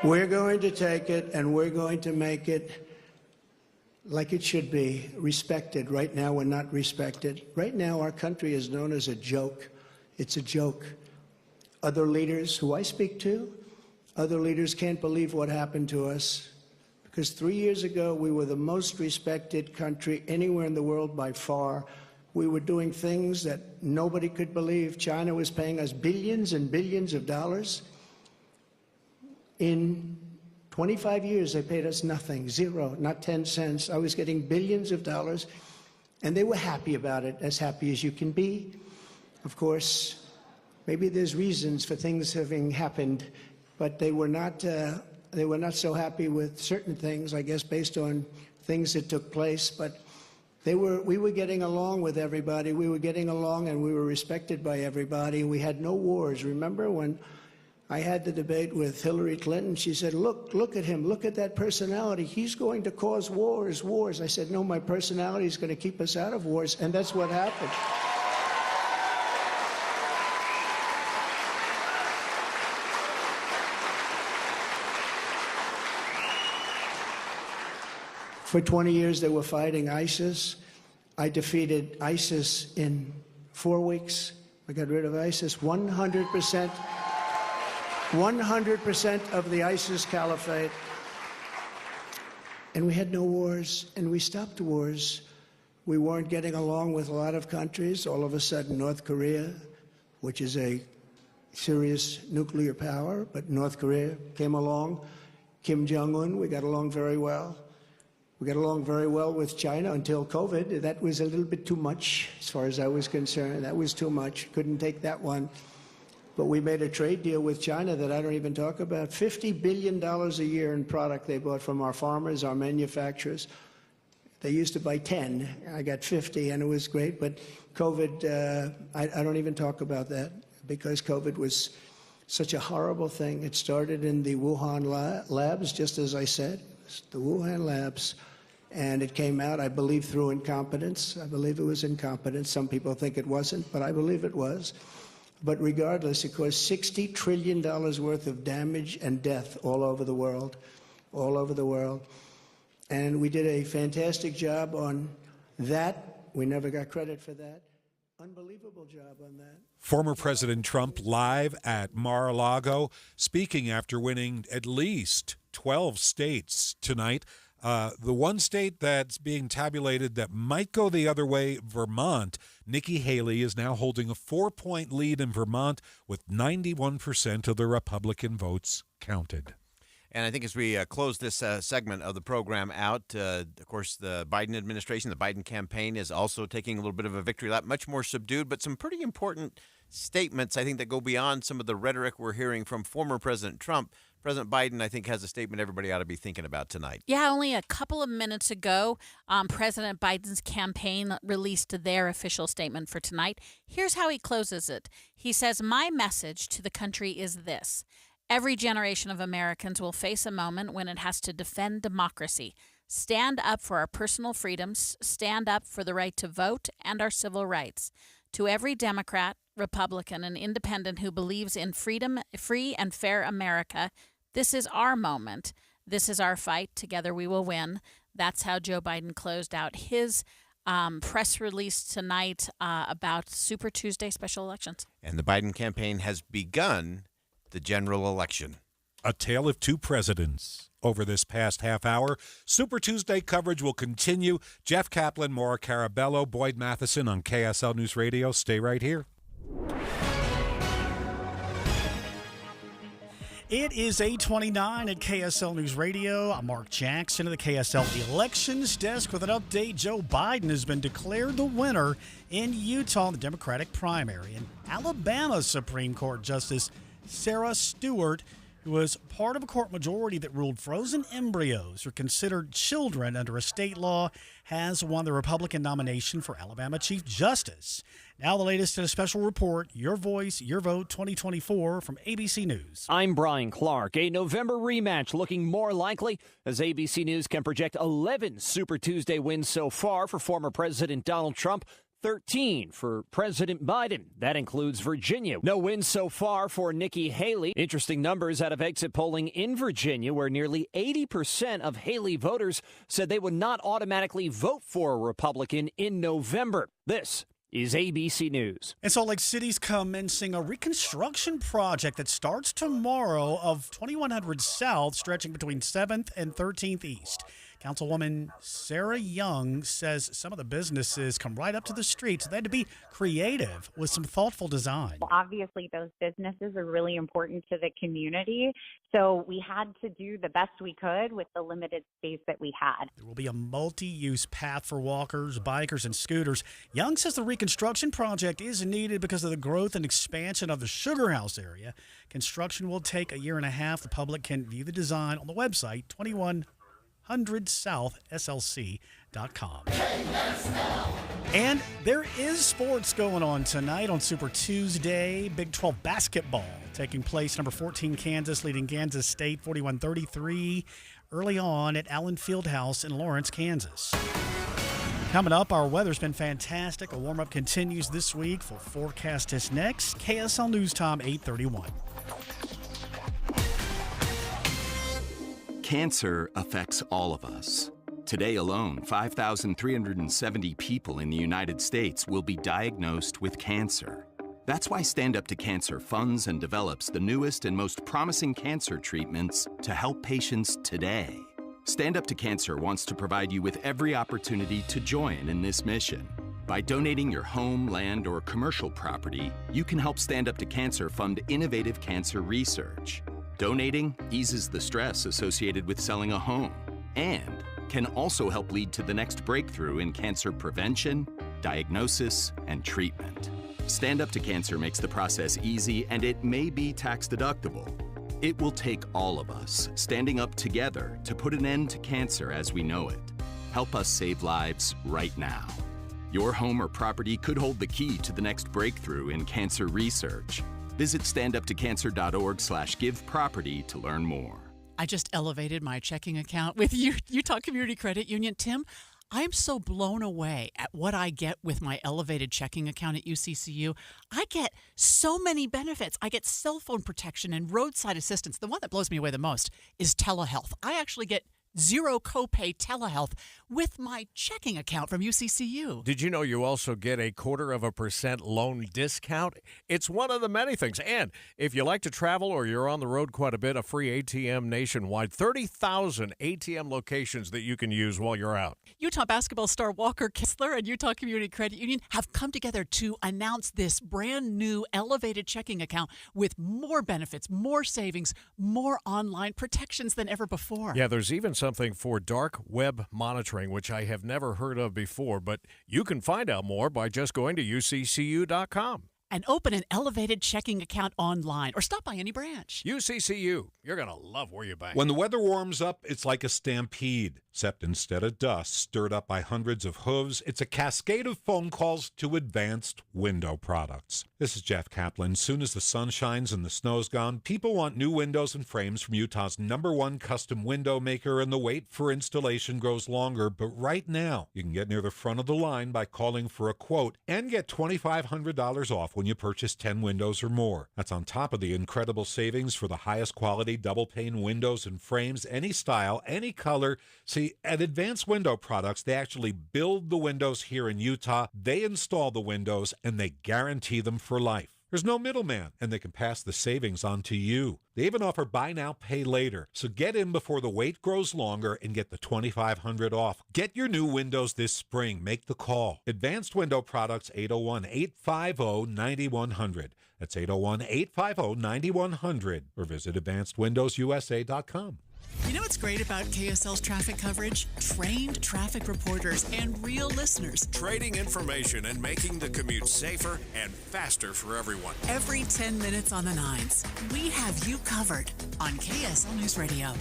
We're going to take it and we're going to make it like it should be, respected. Right now, we're not respected. Right now, our country is known as a joke. It's a joke. Other leaders who I speak to, other leaders can't believe what happened to us. Because 3 years ago, we were the most respected country anywhere in the world by far. We were doing things that nobody could believe. China was paying us billions and billions of dollars. In 25 years, they paid us nothing, zero, not 10 cents. I was getting billions of dollars, and they were happy about it, as happy as you can be. Of course, maybe there's reasons for things having happened, but they were not so happy with certain things, I guess, based on things that took place. But we were getting along with everybody. We were getting along, and we were respected by everybody. We had no wars. Remember when I had the debate with Hillary Clinton? She said, look at him. Look at that personality. He's going to cause wars. I said, no, my personality is going to keep us out of wars. And that's what happened. For 20 years, they were fighting ISIS. I defeated ISIS in 4 weeks. I got rid of ISIS 100%. 100% of the ISIS caliphate. And we had no wars, and we stopped wars. We weren't getting along with a lot of countries. All of a sudden, North Korea, which is a serious nuclear power, but North Korea came along. Kim Jong-un, we got along very well. We got along very well with China until COVID. That was a little bit too much, as far as I was concerned. That was too much. Couldn't take that one. But we made a trade deal with China that I don't even talk about. $50 billion a year in product they bought from our farmers, our manufacturers. They used to buy 10. I got 50, and it was great. But COVID, I don't even talk about that, because COVID was such a horrible thing. It started in the Wuhan labs, just as I said, the Wuhan labs. And it came out, I believe, through incompetence. I believe it was incompetence. Some people think it wasn't, but I believe it was. But regardless, it caused $60 trillion worth of damage and death all over the world, all over the world. And we did a fantastic job on that. We never got credit for that. Unbelievable job on that. Former President Trump live at Mar-a-Lago, speaking after winning at least 12 states tonight. The one state that's being tabulated that might go the other way, Vermont. Nikki Haley is now holding a 4-point lead in Vermont with 91% of the Republican votes counted. And I think as we close this segment of the program out, of course, the Biden administration, the Biden campaign is also taking a little bit of a victory lap, much more subdued, but some pretty important statements, I think, that go beyond some of the rhetoric we're hearing from former President Trump. President Biden, I think, has a statement everybody ought to be thinking about tonight. Yeah, only a couple of minutes ago, President Biden's campaign released their official statement for tonight. Here's how he closes it. He says, "My message to the country is this. Every generation of Americans will face a moment when it has to defend democracy, stand up for our personal freedoms, stand up for the right to vote and our civil rights. To every Democrat, Republican, and Independent who believes in freedom, free and fair America, this is our moment. This is our fight. Together we will win." That's how Joe Biden closed out his press release tonight about Super Tuesday special elections. And the Biden campaign has begun the general election. A tale of two presidents over this past half hour. Super Tuesday coverage will continue. Jeff Kaplan, Maura Carabello, Boyd Matheson on KSL News Radio. Stay right here. It is 8:29 at KSL News Radio. I'm Mark Jackson of the KSL Elections Desk with an update. Joe Biden has been declared the winner in Utah in the Democratic primary. And Alabama Supreme Court Justice Sarah Stewart, who was part of a court majority that ruled frozen embryos are considered children under a state law, has won the Republican nomination for Alabama Chief Justice. Now the latest in a special report, Your Voice, Your Vote 2024 from ABC News. I'm Brian Clark. A November rematch looking more likely as ABC News can project 11 Super Tuesday wins so far for former President Donald Trump. 13 for President Biden. That includes Virginia. No wins so far for Nikki Haley. Interesting numbers out of exit polling in Virginia, where nearly 80% of Haley voters said they would not automatically vote for a Republican in November. This is ABC News. And Salt Lake City's commencing a reconstruction project that starts tomorrow of 2100 South, stretching between 7th and 13th East. Councilwoman Sarah Young says some of the businesses come right up to the streets. They had to be creative with some thoughtful design. Well, obviously, those businesses are really important to the community, so we had to do the best we could with the limited space that we had. There will be a multi-use path for walkers, bikers, and scooters. Young says the reconstruction project is needed because of the growth and expansion of the Sugar House area. Construction will take a year and a half. The public can view the design on the website, 2100southslc.com. And there is sports going on tonight on Super Tuesday. Big 12 basketball taking place. Number 14, Kansas, leading Kansas State 41-33 early on at Allen Fieldhouse in Lawrence, Kansas. Coming up, our weather's been fantastic. A warm-up continues this week. For forecast is next. KSL News Time, 8:31. Cancer affects all of us. Today alone, 5,370 people in the United States will be diagnosed with cancer. That's why Stand Up to Cancer funds and develops the newest and most promising cancer treatments to help patients today. Stand Up to Cancer wants to provide you with every opportunity to join in this mission. By donating your home, land, or commercial property, you can help Stand Up to Cancer fund innovative cancer research. Donating eases the stress associated with selling a home and can also help lead to the next breakthrough in cancer prevention, diagnosis, and treatment. Stand Up to Cancer makes the process easy, and it may be tax deductible. It will take all of us standing up together to put an end to cancer as we know it. Help us save lives right now. Your home or property could hold the key to the next breakthrough in cancer research. Visit standuptocancer.org/giveproperty to learn more. I just elevated my checking account with Utah Community Credit Union. Tim, I'm so blown away at what I get with my elevated checking account at UCCU. I get so many benefits. I get cell phone protection and roadside assistance. The one that blows me away the most is telehealth. I actually get zero copay telehealth with my checking account from UCCU. Did you know you also get a 0.25% loan discount? It's one of the many things. And if you like to travel or you're on the road quite a bit, a free ATM nationwide, 30,000 ATM locations that you can use while you're out. Utah basketball star Walker Kessler and Utah Community Credit Union have come together to announce this brand new elevated checking account with more benefits, more savings, more online protections than ever before. Yeah, there's even something for dark web monitoring, which I have never heard of before, but you can find out more by just going to uccu.com. And open an elevated checking account online or stop by any branch. UCCU, you're going to love where you bank. When the weather warms up, it's like a stampede, except instead of dust stirred up by hundreds of hooves, it's a cascade of phone calls to Advanced Window Products. This is Jeff Kaplan. Soon as the sun shines and the snow's gone, people want new windows and frames from Utah's #1 custom window maker, and the wait for installation grows longer. But right now, you can get near the front of the line by calling for a quote and get $2,500 off when you purchase 10 windows or more. That's on top of the incredible savings for the highest quality double-pane windows and frames, any style, any color. See, at Advanced Window Products, they actually build the windows here in Utah, they install the windows, and they guarantee them for life. There's no middleman, and they can pass the savings on to you. They even offer buy now, pay later. So get in before the wait grows longer and get the $2,500 off. Get your new windows this spring. Make the call. Advanced Window Products, 801-850-9100. That's 801-850-9100. Or visit advancedwindowsusa.com. You know what's great about KSL's traffic coverage? Trained traffic reporters and real listeners. Trading information and making the commute safer and faster for everyone. Every 10 minutes on the 9s, we have you covered on KSL News Radio.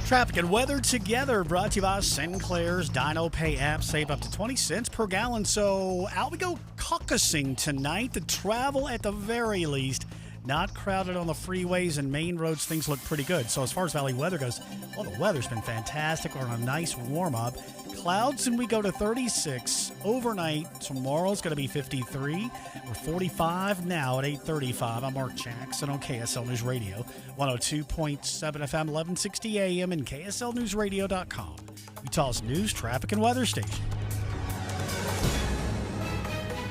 Traffic and weather together, brought to you by Sinclair's Dino Pay app. Save up to 20 cents per gallon. So out we go caucusing tonight. The travel, at the very least, not crowded on the freeways and main roads. Things look pretty good. So as far as Valley weather goes, well, the weather's been fantastic. We're on a nice warm-up. Clouds, and we go to 36 overnight. Tomorrow's going to be 53. We're 45 now at 8:35. I'm Mark Jackson on KSL News Radio, 102.7 FM, 1160 AM, and KSLNewsRadio.com. Utah's news, traffic, and weather station.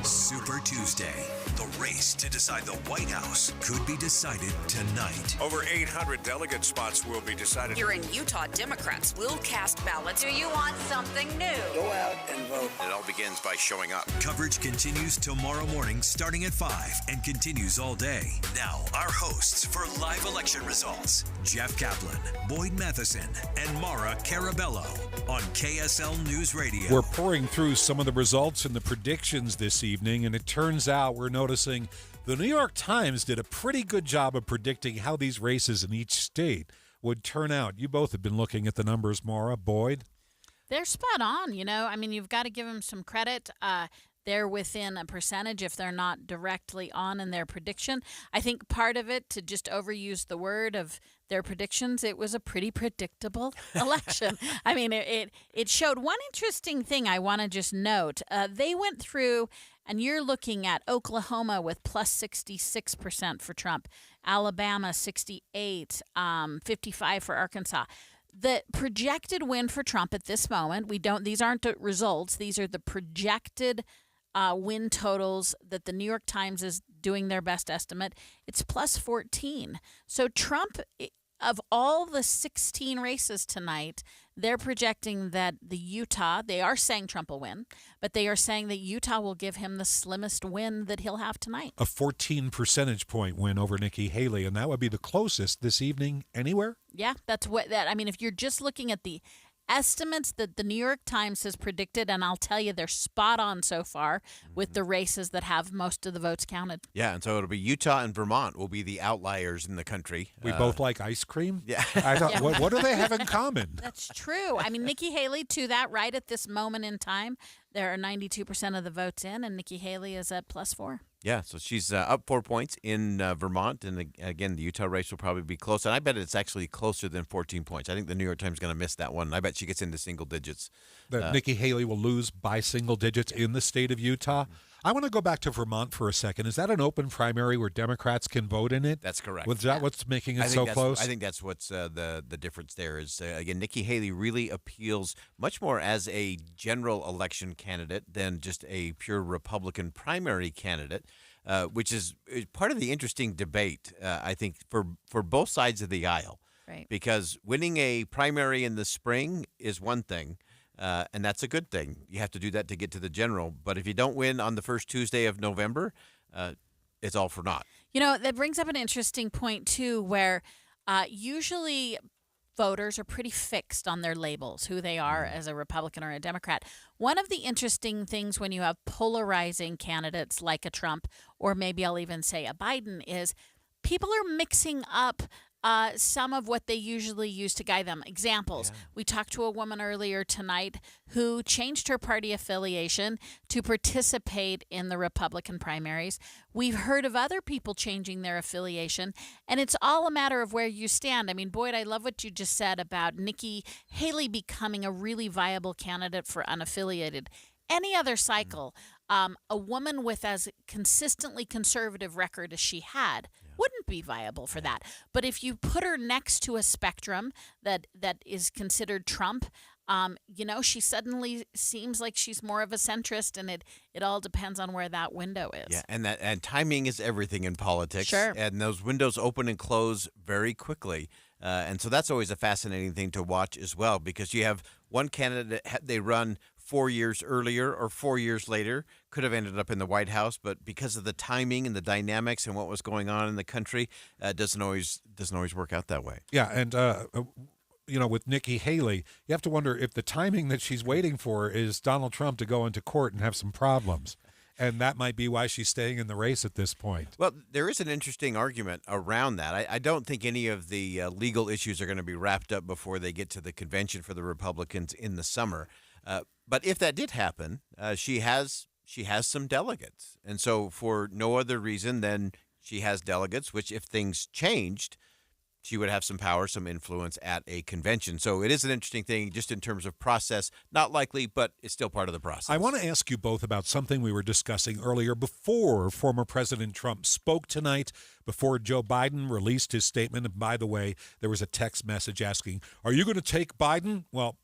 Super Tuesday. The race to decide the White House could be decided tonight. Over 800 delegate spots will be decided. Here in Utah, Democrats will cast ballots. Do you want something new? Go out and vote. It all begins by showing up. Coverage continues tomorrow morning starting at 5 and continues all day. Now, our hosts for live election results, Jeff Kaplan, Boyd Matheson, and Mara Carabello on KSL News Radio. We're pouring through some of the results and the predictions this evening, and it turns out we're noticing the New York Times did a pretty good job of predicting how these races in each state would turn out. You both have been looking at the numbers, Mara, Boyd. They're spot on, I mean, you've got to give them some credit. They're within a percentage if they're not directly on in their prediction. I think part of it, to just overuse the word of their predictions, it was a pretty predictable election. I mean, it showed one interesting thing I want to just note. They went through, and you're looking at Oklahoma with plus 66% for Trump, Alabama 68, 55 for Arkansas. The projected win for Trump at this moment, these aren't the results, these are the projected win totals that the New York Times is doing their best estimate. It's plus 14. So Trump, of all the 16 races tonight, they're projecting that they are saying Trump will win, but they are saying that Utah will give him the slimmest win that he'll have tonight. A 14 percentage point win over Nikki Haley, and that would be the closest this evening anywhere? Yeah, I mean, if you're just looking at the estimates that the New York Times has predicted, and I'll tell you they're spot on so far with the races that have most of the votes counted. Yeah, and so it'll be Utah and Vermont will be the outliers in the country. We both like ice cream? Yeah. I thought, what do they have in common? That's true. I mean, Nikki Haley, to that right at this moment in time, there are 92% of the votes in, and Nikki Haley is at plus 4. Yeah, so she's up 4 points in Vermont, and again, the Utah race will probably be close. And I bet it's actually closer than 14 points. I think the New York Times is going to miss that one. I bet she gets into single digits. Nikki Haley will lose by single digits in the state of Utah. I want to go back to Vermont for a second. Is that an open primary where Democrats can vote in it? That's correct. Was that what's making it so close? I think that's what's the difference there is, again, Nikki Haley really appeals much more as a general election candidate than just a pure Republican primary candidate. Which is part of the interesting debate, I think, for both sides of the aisle. Right. Because winning a primary in the spring is one thing, and that's a good thing. You have to do that to get to the general. But if you don't win on the first Tuesday of November, it's all for naught. That brings up an interesting point, too, where usually voters are pretty fixed on their labels, who they are as a Republican or a Democrat. One of the interesting things when you have polarizing candidates like a Trump, or maybe I'll even say a Biden, is people are mixing up some of what they usually use to guide them. Examples, we talked to a woman earlier tonight who changed her party affiliation to participate in the Republican primaries. We've heard of other people changing their affiliation, and it's all a matter of where you stand. I mean, Boyd, I love what you just said about Nikki Haley becoming a really viable candidate for unaffiliated. Any other cycle, a woman with as consistently conservative record as she had wouldn't be viable for that. But if you put her next to a spectrum that is considered Trump, she suddenly seems like she's more of a centrist, and it all depends on where that window is. Yeah, and timing is everything in politics. Sure. And those windows open and close very quickly. And so that's always a fascinating thing to watch as well, because you have one candidate, they run 4 years earlier or 4 years later, could have ended up in the White House, but because of the timing and the dynamics and what was going on in the country, it doesn't always work out that way. Yeah, and with Nikki Haley, you have to wonder if the timing that she's waiting for is Donald Trump to go into court and have some problems. And that might be why she's staying in the race at this point. Well, there is an interesting argument around that. I don't think any of the legal issues are going to be wrapped up before they get to the convention for the Republicans in the summer. But if that did happen, she has some delegates. And so for no other reason than she has delegates, which if things changed, she would have some power, some influence at a convention. So it is an interesting thing just in terms of process. Not likely, but it's still part of the process. I want to ask you both about something we were discussing earlier before former President Trump spoke tonight, before Joe Biden released his statement. And by the way, there was a text message asking, are you going to take Biden? Well,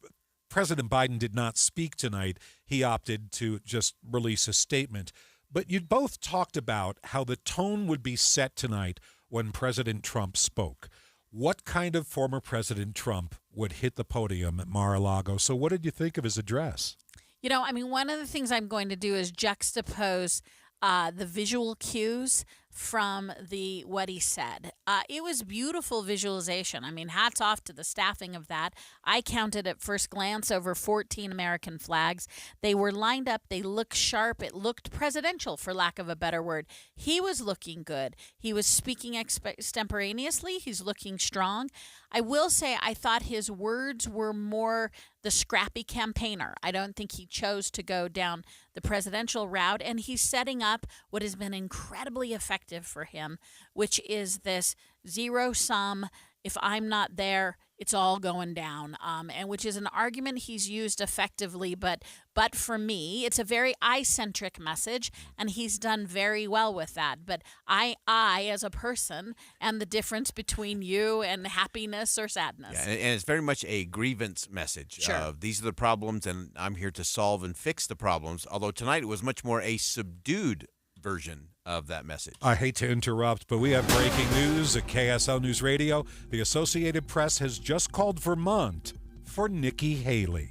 President Biden did not speak tonight. He opted to just release a statement. But you both talked about how the tone would be set tonight when President Trump spoke. What kind of former President Trump would hit the podium at Mar-a-Lago? So what did you think of his address? You know, I mean, one of the things I'm going to do is juxtapose the visual cues from what he said. It was beautiful visualization. I mean, hats off to the staffing of that. I counted at first glance over 14 American flags. They were lined up. They looked sharp. It looked presidential, for lack of a better word. He was looking good. He was speaking extemporaneously. He's looking strong. I will say I thought his words were more the scrappy campaigner. I don't think he chose to go down the presidential route, and he's setting up what has been incredibly effective for him, which is this zero sum. If I'm not there, it's all going down, and which is an argument he's used effectively. But for me, it's a very I-centric message, and he's done very well with that. But I as a person, am the difference between you and happiness or sadness. Yeah, and it's very much a grievance message. Sure. These are the problems, and I'm here to solve and fix the problems. Although tonight it was much more a subdued version of that message. I hate to interrupt, but we have breaking news at KSL News Radio. The Associated Press has just called Vermont for Nikki Haley.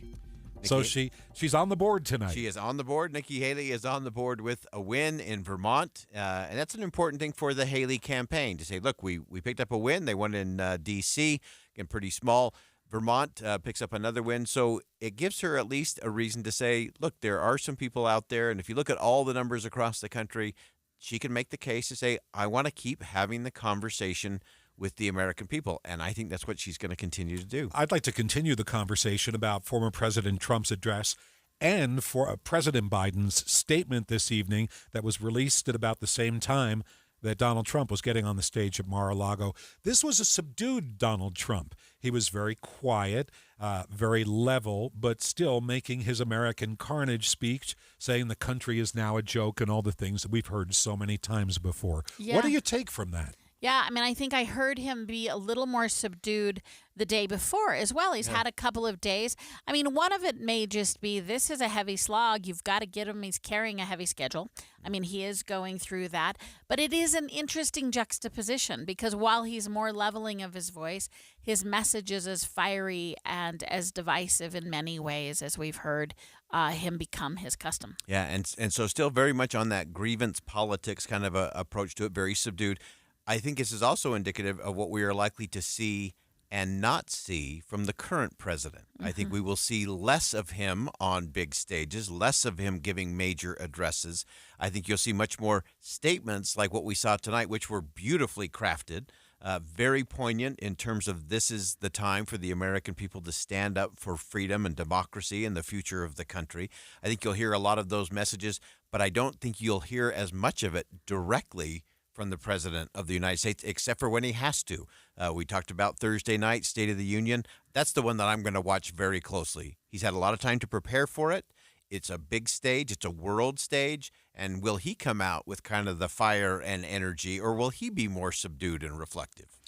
So she's on the board tonight. She is on the board. Nikki Haley is on the board with a win in Vermont. And that's an important thing for the Haley campaign to say, look, we picked up a win. They won in D.C., again, pretty small. Vermont picks up another win. So it gives her at least a reason to say, look, there are some people out there. And if you look at all the numbers across the country, she can make the case to say, I want to keep having the conversation with the American people. And I think that's what she's going to continue to do. I'd like to continue the conversation about former President Trump's address and for President Biden's statement this evening that was released at about the same time that Donald Trump was getting on the stage at Mar-a-Lago. This was a subdued Donald Trump. He was very quiet, very level, but still making his American carnage speech, saying the country is now a joke and all the things that we've heard so many times before. Yeah. What do you take from that? Yeah, I mean, I think I heard him be a little more subdued the day before as well. He's had a couple of days. I mean, one of it may just be this is a heavy slog. You've got to get him. He's carrying a heavy schedule. I mean, he is going through that. But it is an interesting juxtaposition because while he's more leveling of his voice, his message is as fiery and as divisive in many ways as we've heard him become his custom. Yeah, and so still very much on that grievance politics kind of a approach to it, very subdued. I think this is also indicative of what we are likely to see and not see from the current president. I think we will see less of him on big stages, less of him giving major addresses. I think you'll see much more statements like what we saw tonight, which were beautifully crafted, very poignant in terms of this is the time for the American people to stand up for freedom and democracy and the future of the country. I think you'll hear a lot of those messages, but I don't think you'll hear as much of it directly from the President of the United States, except for when he has to. We talked about Thursday night, State of the Union. That's the one that I'm going to watch very closely. He's had a lot of time to prepare for it. It's a big stage. It's a world stage. And will he come out with kind of the fire and energy, or will he be more subdued and reflective?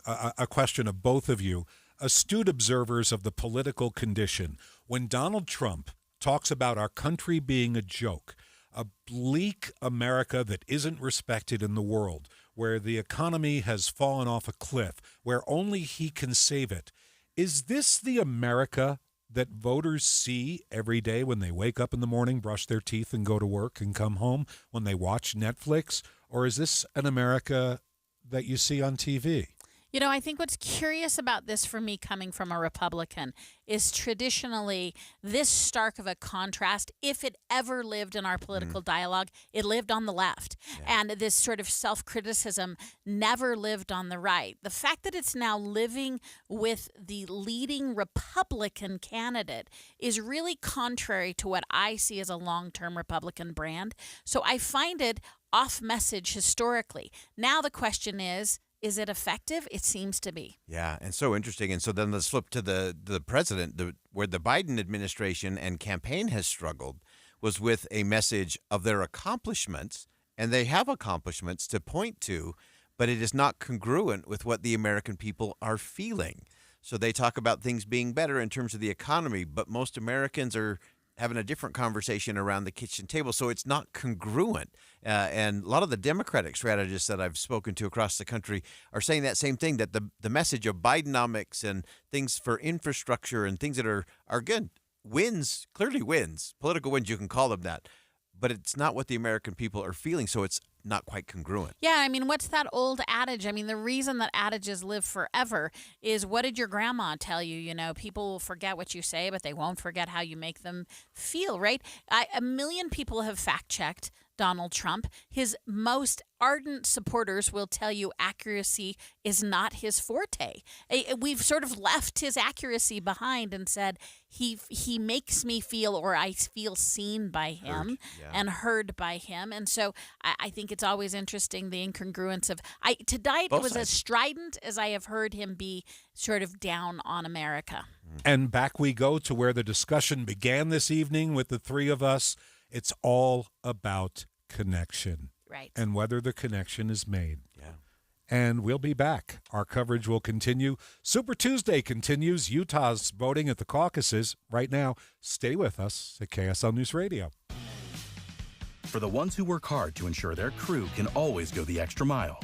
I have a question of both of you, astute observers of the political condition. When Donald Trump talks about our country being a joke, a bleak America that isn't respected in the world, where the economy has fallen off a cliff, where only he can save it. Is this the America that voters see every day when they wake up in the morning, brush their teeth, and go to work and come home, when they watch Netflix? Or is this an America that you see on TV? You know, I think what's curious about this for me coming from a Republican is traditionally this stark of a contrast. If it ever lived in our political dialogue, it lived on the left. Yeah. And this sort of self-criticism never lived on the right. The fact that it's now living with the leading Republican candidate is really contrary to what I see as a long-term Republican brand. So I find it off message historically. Now the question is Is it effective? It seems to be. Yeah, and so interesting. And so then let's flip to the president, where the Biden administration and campaign has struggled was with a message of their accomplishments, and they have accomplishments to point to, but it is not congruent with what the American people are feeling. So they talk about things being better in terms of the economy, but most Americans are having a different conversation around the kitchen table. So it's not congruent. And a lot of the Democratic strategists that I've spoken to across the country are saying that same thing, that the message of Bidenomics and things for infrastructure and things that are good wins, clearly wins, political wins, you can call them that. But it's not what the American people are feeling, so it's not quite congruent. Yeah, I mean, what's that old adage? I mean, the reason that adages live forever is, what did your grandma tell you? You know, people will forget what you say, but they won't forget how you make them feel, right? A million people have fact-checked Donald Trump. His most ardent supporters will tell you accuracy is not his forte. We've sort of left his accuracy behind and said he makes me feel, or I feel seen by him and heard by him. And so I think it's always interesting, the incongruence of to date it was as strident as I have heard him be sort of down on America. And back we go to where the discussion began this evening with the three of us. It's all about connection. Right. And whether the connection is made. Yeah. And we'll be back. Our coverage will continue. Super Tuesday continues. Utah's voting at the caucuses right now. Stay with us at KSL News Radio. For the ones who work hard to ensure their crew can always go the extra mile,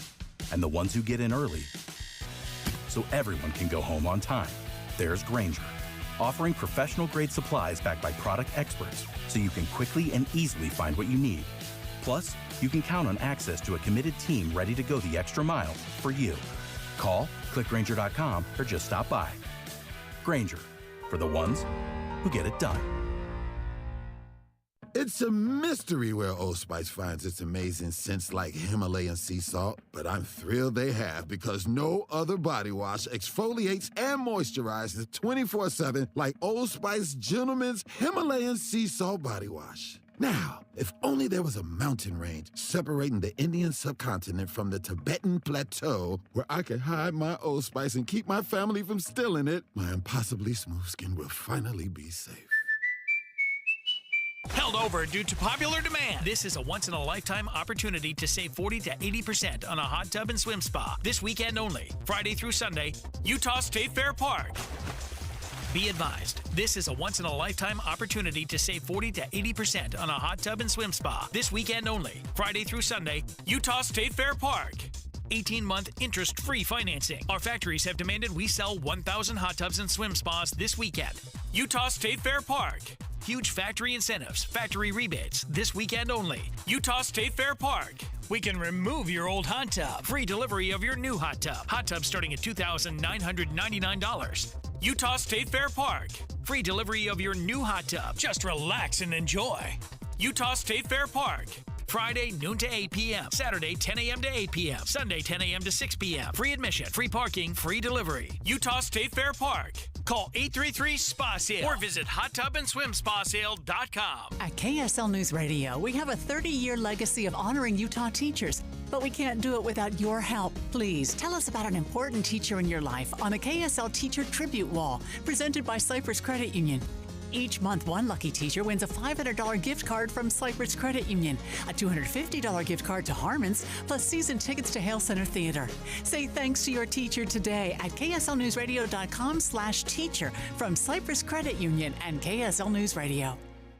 and the ones who get in early so everyone can go home on time, there's Grainger, offering professional-grade supplies backed by product experts so you can quickly and easily find what you need. Plus, you can count on access to a committed team ready to go the extra mile for you. Call, click Grainger.com, or just stop by. Grainger, for the ones who get it done. It's a mystery where Old Spice finds its amazing scents like Himalayan sea salt, but I'm thrilled they have, because no other body wash exfoliates and moisturizes 24/7 like Old Spice Gentleman's Himalayan Sea Salt Body Wash. Now, if only there was a mountain range separating the Indian subcontinent from the Tibetan plateau where I could hide my Old Spice and keep my family from stealing it, my impossibly smooth skin will finally be safe. Held over due to popular demand. This is a once-in-a-lifetime opportunity to save 40 to 80% on a hot tub and swim spa. This weekend only, Friday through Sunday, Utah State Fair Park. Be advised, this is a once-in-a-lifetime opportunity to save 40 to 80% on a hot tub and swim spa. This weekend only, Friday through Sunday, Utah State Fair Park. 18-month interest-free financing. Our factories have demanded we sell 1,000 hot tubs and swim spas this weekend. Utah State Fair Park. Huge factory incentives, factory rebates, this weekend only. Utah State Fair Park. We can remove your old hot tub. Free delivery of your new hot tub. Hot tub starting at $2,999. Utah State Fair Park. Free delivery of your new hot tub. Just relax and enjoy. Utah State Fair Park. Friday, noon to 8 p.m. Saturday, 10 a.m. to 8 p.m. Sunday, 10 a.m. to 6 p.m. Free admission, free parking, free delivery. Utah State Fair Park. Call 833-SPA-SALE or visit hottubandSwimSpaSale.com. At KSL News Radio, we have a 30-year legacy of honoring Utah teachers, but we can't do it without your help. Please tell us about an important teacher in your life on the KSL Teacher Tribute Wall, presented by Cypress Credit Union. Each month, one lucky teacher wins a $500 gift card from Cypress Credit Union, a $250 gift card to Harmon's, plus season tickets to Hale Center Theater. Say thanks to your teacher today at kslnewsradio.com/teacher from Cypress Credit Union and KSL News Radio.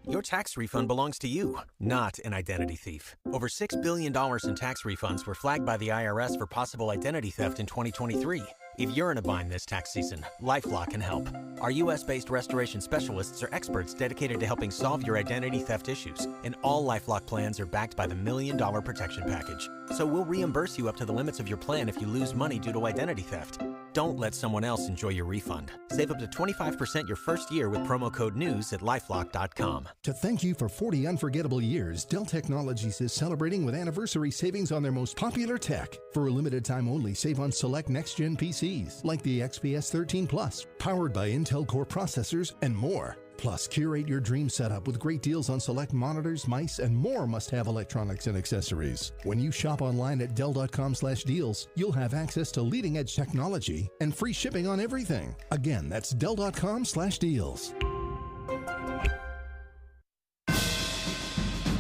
Your tax refund belongs to you, not an identity thief. Over $6 billion in tax refunds were flagged by the IRS for possible identity theft in 2023. If you're in a bind this tax season, LifeLock can help. Our U.S.-based restoration specialists are experts dedicated to helping solve your identity theft issues, and all LifeLock plans are backed by the $1 Million Protection Package. So we'll reimburse you up to the limits of your plan if you lose money due to identity theft. Don't let someone else enjoy your refund. Save up to 25% your first year with promo code NEWS at LifeLock.com. To thank you for 40 unforgettable years, Dell Technologies is celebrating with anniversary savings on their most popular tech. For a limited time only, save on select next-gen PCs like the XPS 13 Plus, powered by Intel Core processors, and more. Plus, curate your dream setup with great deals on select monitors, mice, and more must-have electronics and accessories. When you shop online at Dell.com/deals, you'll have access to leading-edge technology and free shipping on everything. Again, that's Dell.com/deals.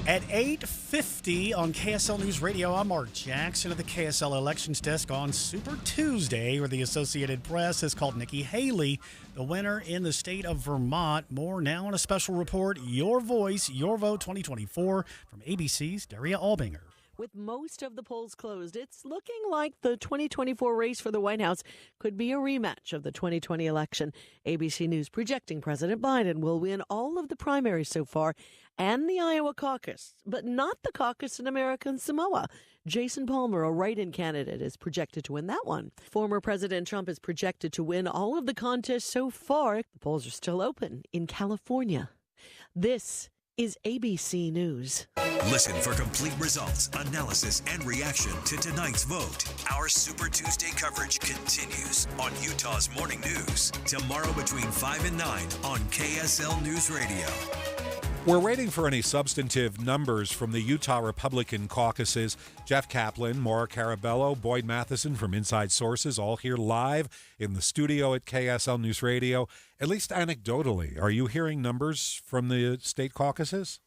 At 8:50 on KSL News Radio, I'm Mark Jackson of the KSL Elections Desk on Super Tuesday, where the Associated Press has called Nikki Haley the winner in the state of Vermont. More now in a special report, Your Voice, Your Vote 2024 from ABC's Daria Albinger. With most of the polls closed, it's looking like the 2024 race for the White House could be a rematch of the 2020 election. ABC News projecting President Biden will win all of the primaries so far and the Iowa caucus, but not the caucus in American Samoa. Jason Palmer, a write-in candidate, is projected to win that one. Former President Trump is projected to win all of the contests so far. The polls are still open in California. This is ABC News. Listen for complete results, analysis, and reaction to tonight's vote. Our Super Tuesday coverage continues on Utah's Morning News tomorrow between 5 and 9 on KSL News Radio. We're waiting for any substantive numbers from the Utah Republican caucuses. Jeff Kaplan, Maura Carabello, Boyd Matheson from Inside Sources, all here live in the studio at KSL News Radio. At least anecdotally, are you hearing numbers from the state caucuses?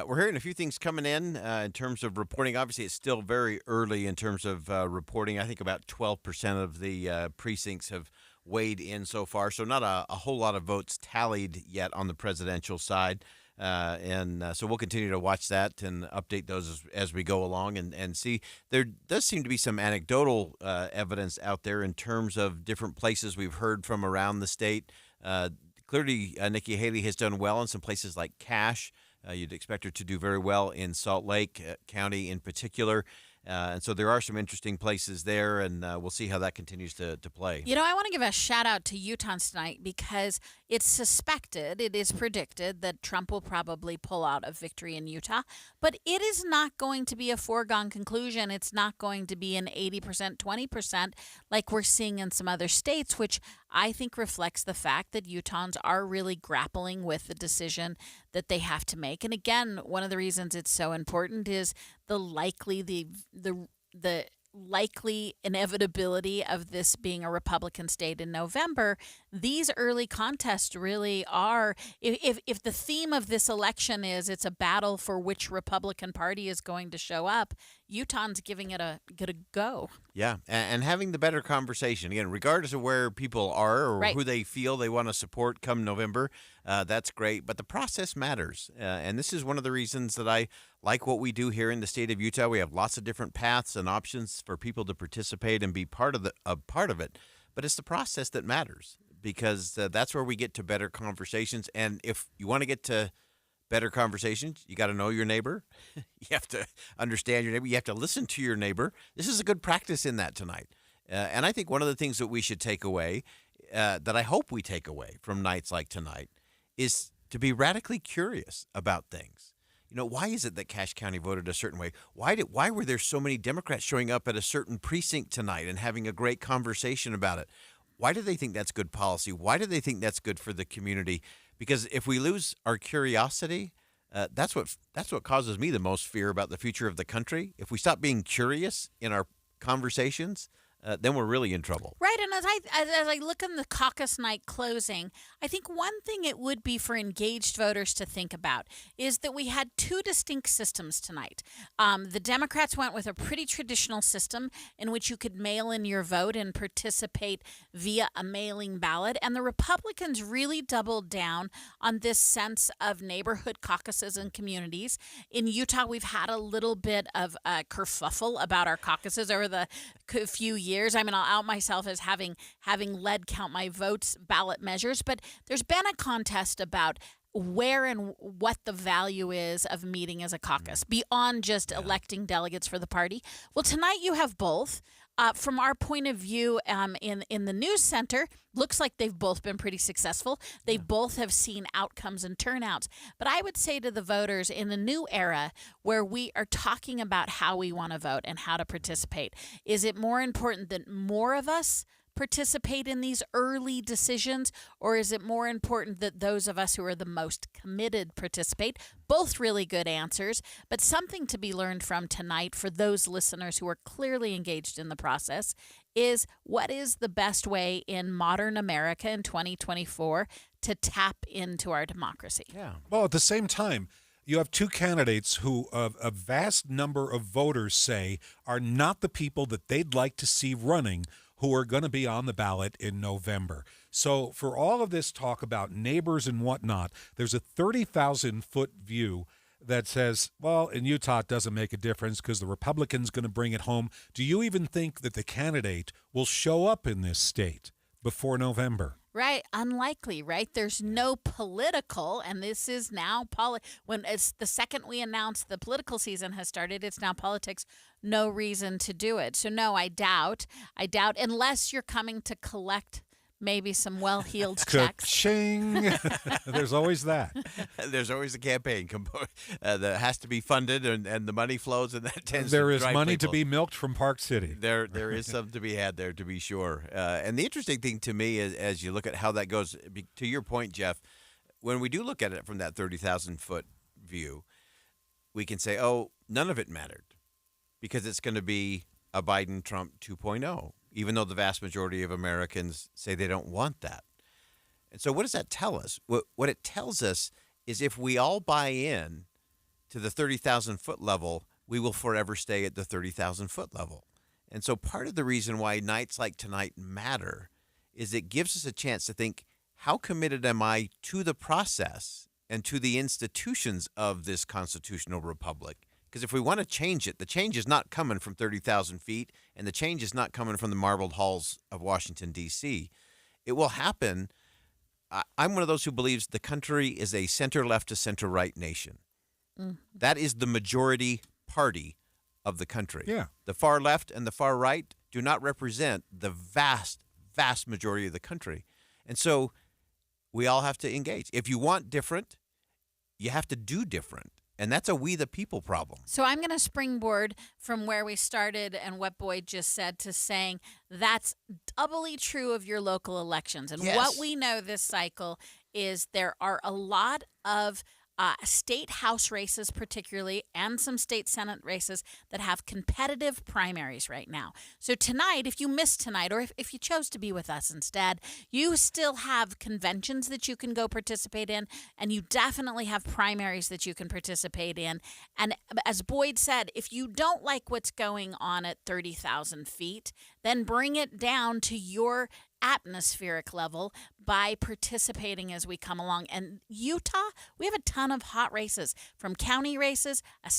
We're hearing a few things coming in terms of reporting. Obviously, it's still very early in terms of reporting. I think about 12% of the precincts have weighed in so far, so not a whole lot of votes tallied yet on the presidential side. So we'll continue to watch that and update those as we go along and see. There does seem to be some anecdotal evidence out there in terms of different places we've heard from around the state. Clearly, Nikki Haley has done well in some places like Cache. You'd expect her to do very well in Salt Lake County in particular. And so there are some interesting places there, and we'll see how that continues to play. You know, I want to give a shout out to Utahns tonight because it's suspected, it is predicted that Trump will probably pull out a victory in Utah, but it is not going to be a foregone conclusion. It's not going to be an 80%, 20% like we're seeing in some other states, which I think reflects the fact that Utahns are really grappling with the decision that they have to make. And again, one of the reasons it's so important is the likely inevitability of this being a Republican state in November. These early contests really are, if the theme of this election is it's a battle for which Republican Party is going to show up, Utah's giving it a go. Yeah, and having the better conversation. Again, regardless of where people are or right. who they feel they want to support come November, that's great. But the process matters. And this is one of the reasons that I like what we do here in the state of Utah. We have lots of different paths and options for people to participate and be part of it. But it's the process that matters because that's where we get to better conversations. And if you want to get to better conversations, you got to know your neighbor. You have to understand your neighbor. You have to listen to your neighbor. This is a good practice in that tonight. And I think one of the things that we should take away, that I hope we take away from nights like tonight, is to be radically curious about things. You know, why is it that Cache County voted a certain way? Why were there so many Democrats showing up at a certain precinct tonight and having a great conversation about it? Why do they think that's good policy? Why do they think that's good for the community? Because if we lose our curiosity, that's what causes me the most fear about the future of the country. If we stop being curious in our conversations, then we're really in trouble. Right, and as I look in the caucus night closing, I think one thing it would be for engaged voters to think about is that we had two distinct systems tonight. The Democrats went with a pretty traditional system in which you could mail in your vote and participate via a mailing ballot, and the Republicans really doubled down on this sense of neighborhood caucuses and communities. In Utah, we've had a little bit of a kerfuffle about our caucuses over the few years. I mean, I'll out myself as having led Count My Votes ballot measures, but there's been a contest about where and what the value is of meeting as a caucus beyond just electing delegates for the party. Well, tonight you have both. From our point of view in the news center, looks like they've both been pretty successful. They both have seen outcomes and turnouts. But I would say to the voters in the new era where we are talking about how we want to vote and how to participate, is it more important that more of us participate in these early decisions, or is it more important that those of us who are the most committed participate? Both really good answers, but something to be learned from tonight for those listeners who are clearly engaged in the process is what is the best way in modern America in 2024 to tap into our democracy? Yeah. Well, at the same time, you have two candidates who a vast number of voters say are not the people that they'd like to see running, who are going to be on the ballot in November. So for all of this talk about neighbors and whatnot, there's a 30,000-foot view that says, well, in Utah, it doesn't make a difference because the Republican's going to bring it home. Do you even think that the candidate will show up in this state before November? Right. Unlikely, right? There's no political, and this is now when it's the second we announce the political season has started, it's now politics. No reason to do it. So no, I doubt unless you're coming to collect maybe some well-heeled checks. Ka-ching. There's always that. There's always a campaign that has to be funded, and the money flows, and that tends there to is drive money people. to be milked from Park City. There is some to be had there, to be sure. And the interesting thing to me is, as you look at how that goes, to your point, Jeff, when we do look at it from that 30,000-foot view, we can say, oh, none of it mattered because it's going to be a Biden-Trump 2.0. Even though the vast majority of Americans say they don't want that. And so what does that tell us? What it tells us is if we all buy in to the 30,000-foot level, we will forever stay at the 30,000-foot level. And so part of the reason why nights like tonight matter is it gives us a chance to think, how committed am I to the process and to the institutions of this constitutional republic? Because if we want to change it, the change is not coming from 30,000 feet, and the change is not coming from the marbled halls of Washington, D.C. It will happen. I'm one of those who believes the country is a center-left to center-right nation. Mm-hmm. That is the majority party of the country. Yeah. The far left and the far right do not represent the vast, vast majority of the country. And so we all have to engage. If you want different, you have to do different. And that's a we the people problem. So I'm going to springboard from where we started and what Boyd just said to saying that's doubly true of your local elections. And yes. What we know this cycle is there are a lot of state house races particularly and some state senate races that have competitive primaries right now. So tonight, if you missed tonight or if you chose to be with us instead, you still have conventions that you can go participate in, and you definitely have primaries that you can participate in. And as Boyd said, if you don't like what's going on at 30,000 feet, then bring it down to your atmospheric level by participating as we come along. And Utah, we have a ton of hot races, from county races, a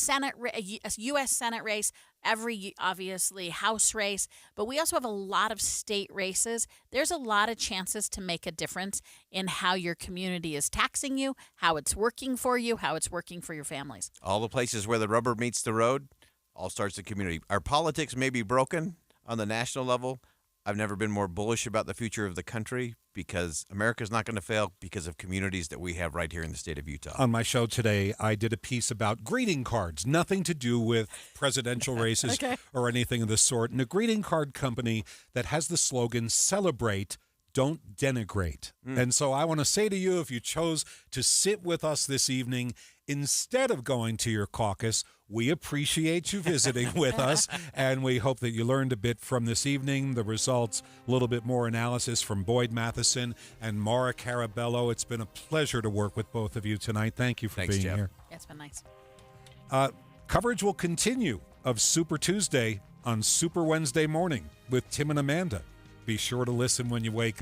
U.S. Senate race, every obviously House race, but we also have a lot of state races. There's a lot of chances to make a difference in how your community is taxing you, how it's working for you, how it's working for your families. All the places where the rubber meets the road, all starts the community. Our politics may be broken on the national level. I've never been more bullish about the future of the country because America's not going to fail because of communities that we have right here in the state of Utah. On my show today, I did a piece about greeting cards, nothing to do with presidential races or anything of the sort. And a greeting card company that has the slogan, "Celebrate, don't denigrate." And so I want to say to you, if you chose to sit with us this evening, instead of going to your caucus, we appreciate you visiting with us, and we hope that you learned a bit from this evening. The results, a little bit more analysis from Boyd Matheson and Mara Carabello. It's been a pleasure to work with both of you tonight. Thank you for being Jeff. here. Yeah, it's been nice. Coverage will continue of Super Tuesday on Super Wednesday morning with Tim and Amanda. Be sure to listen when you wake up.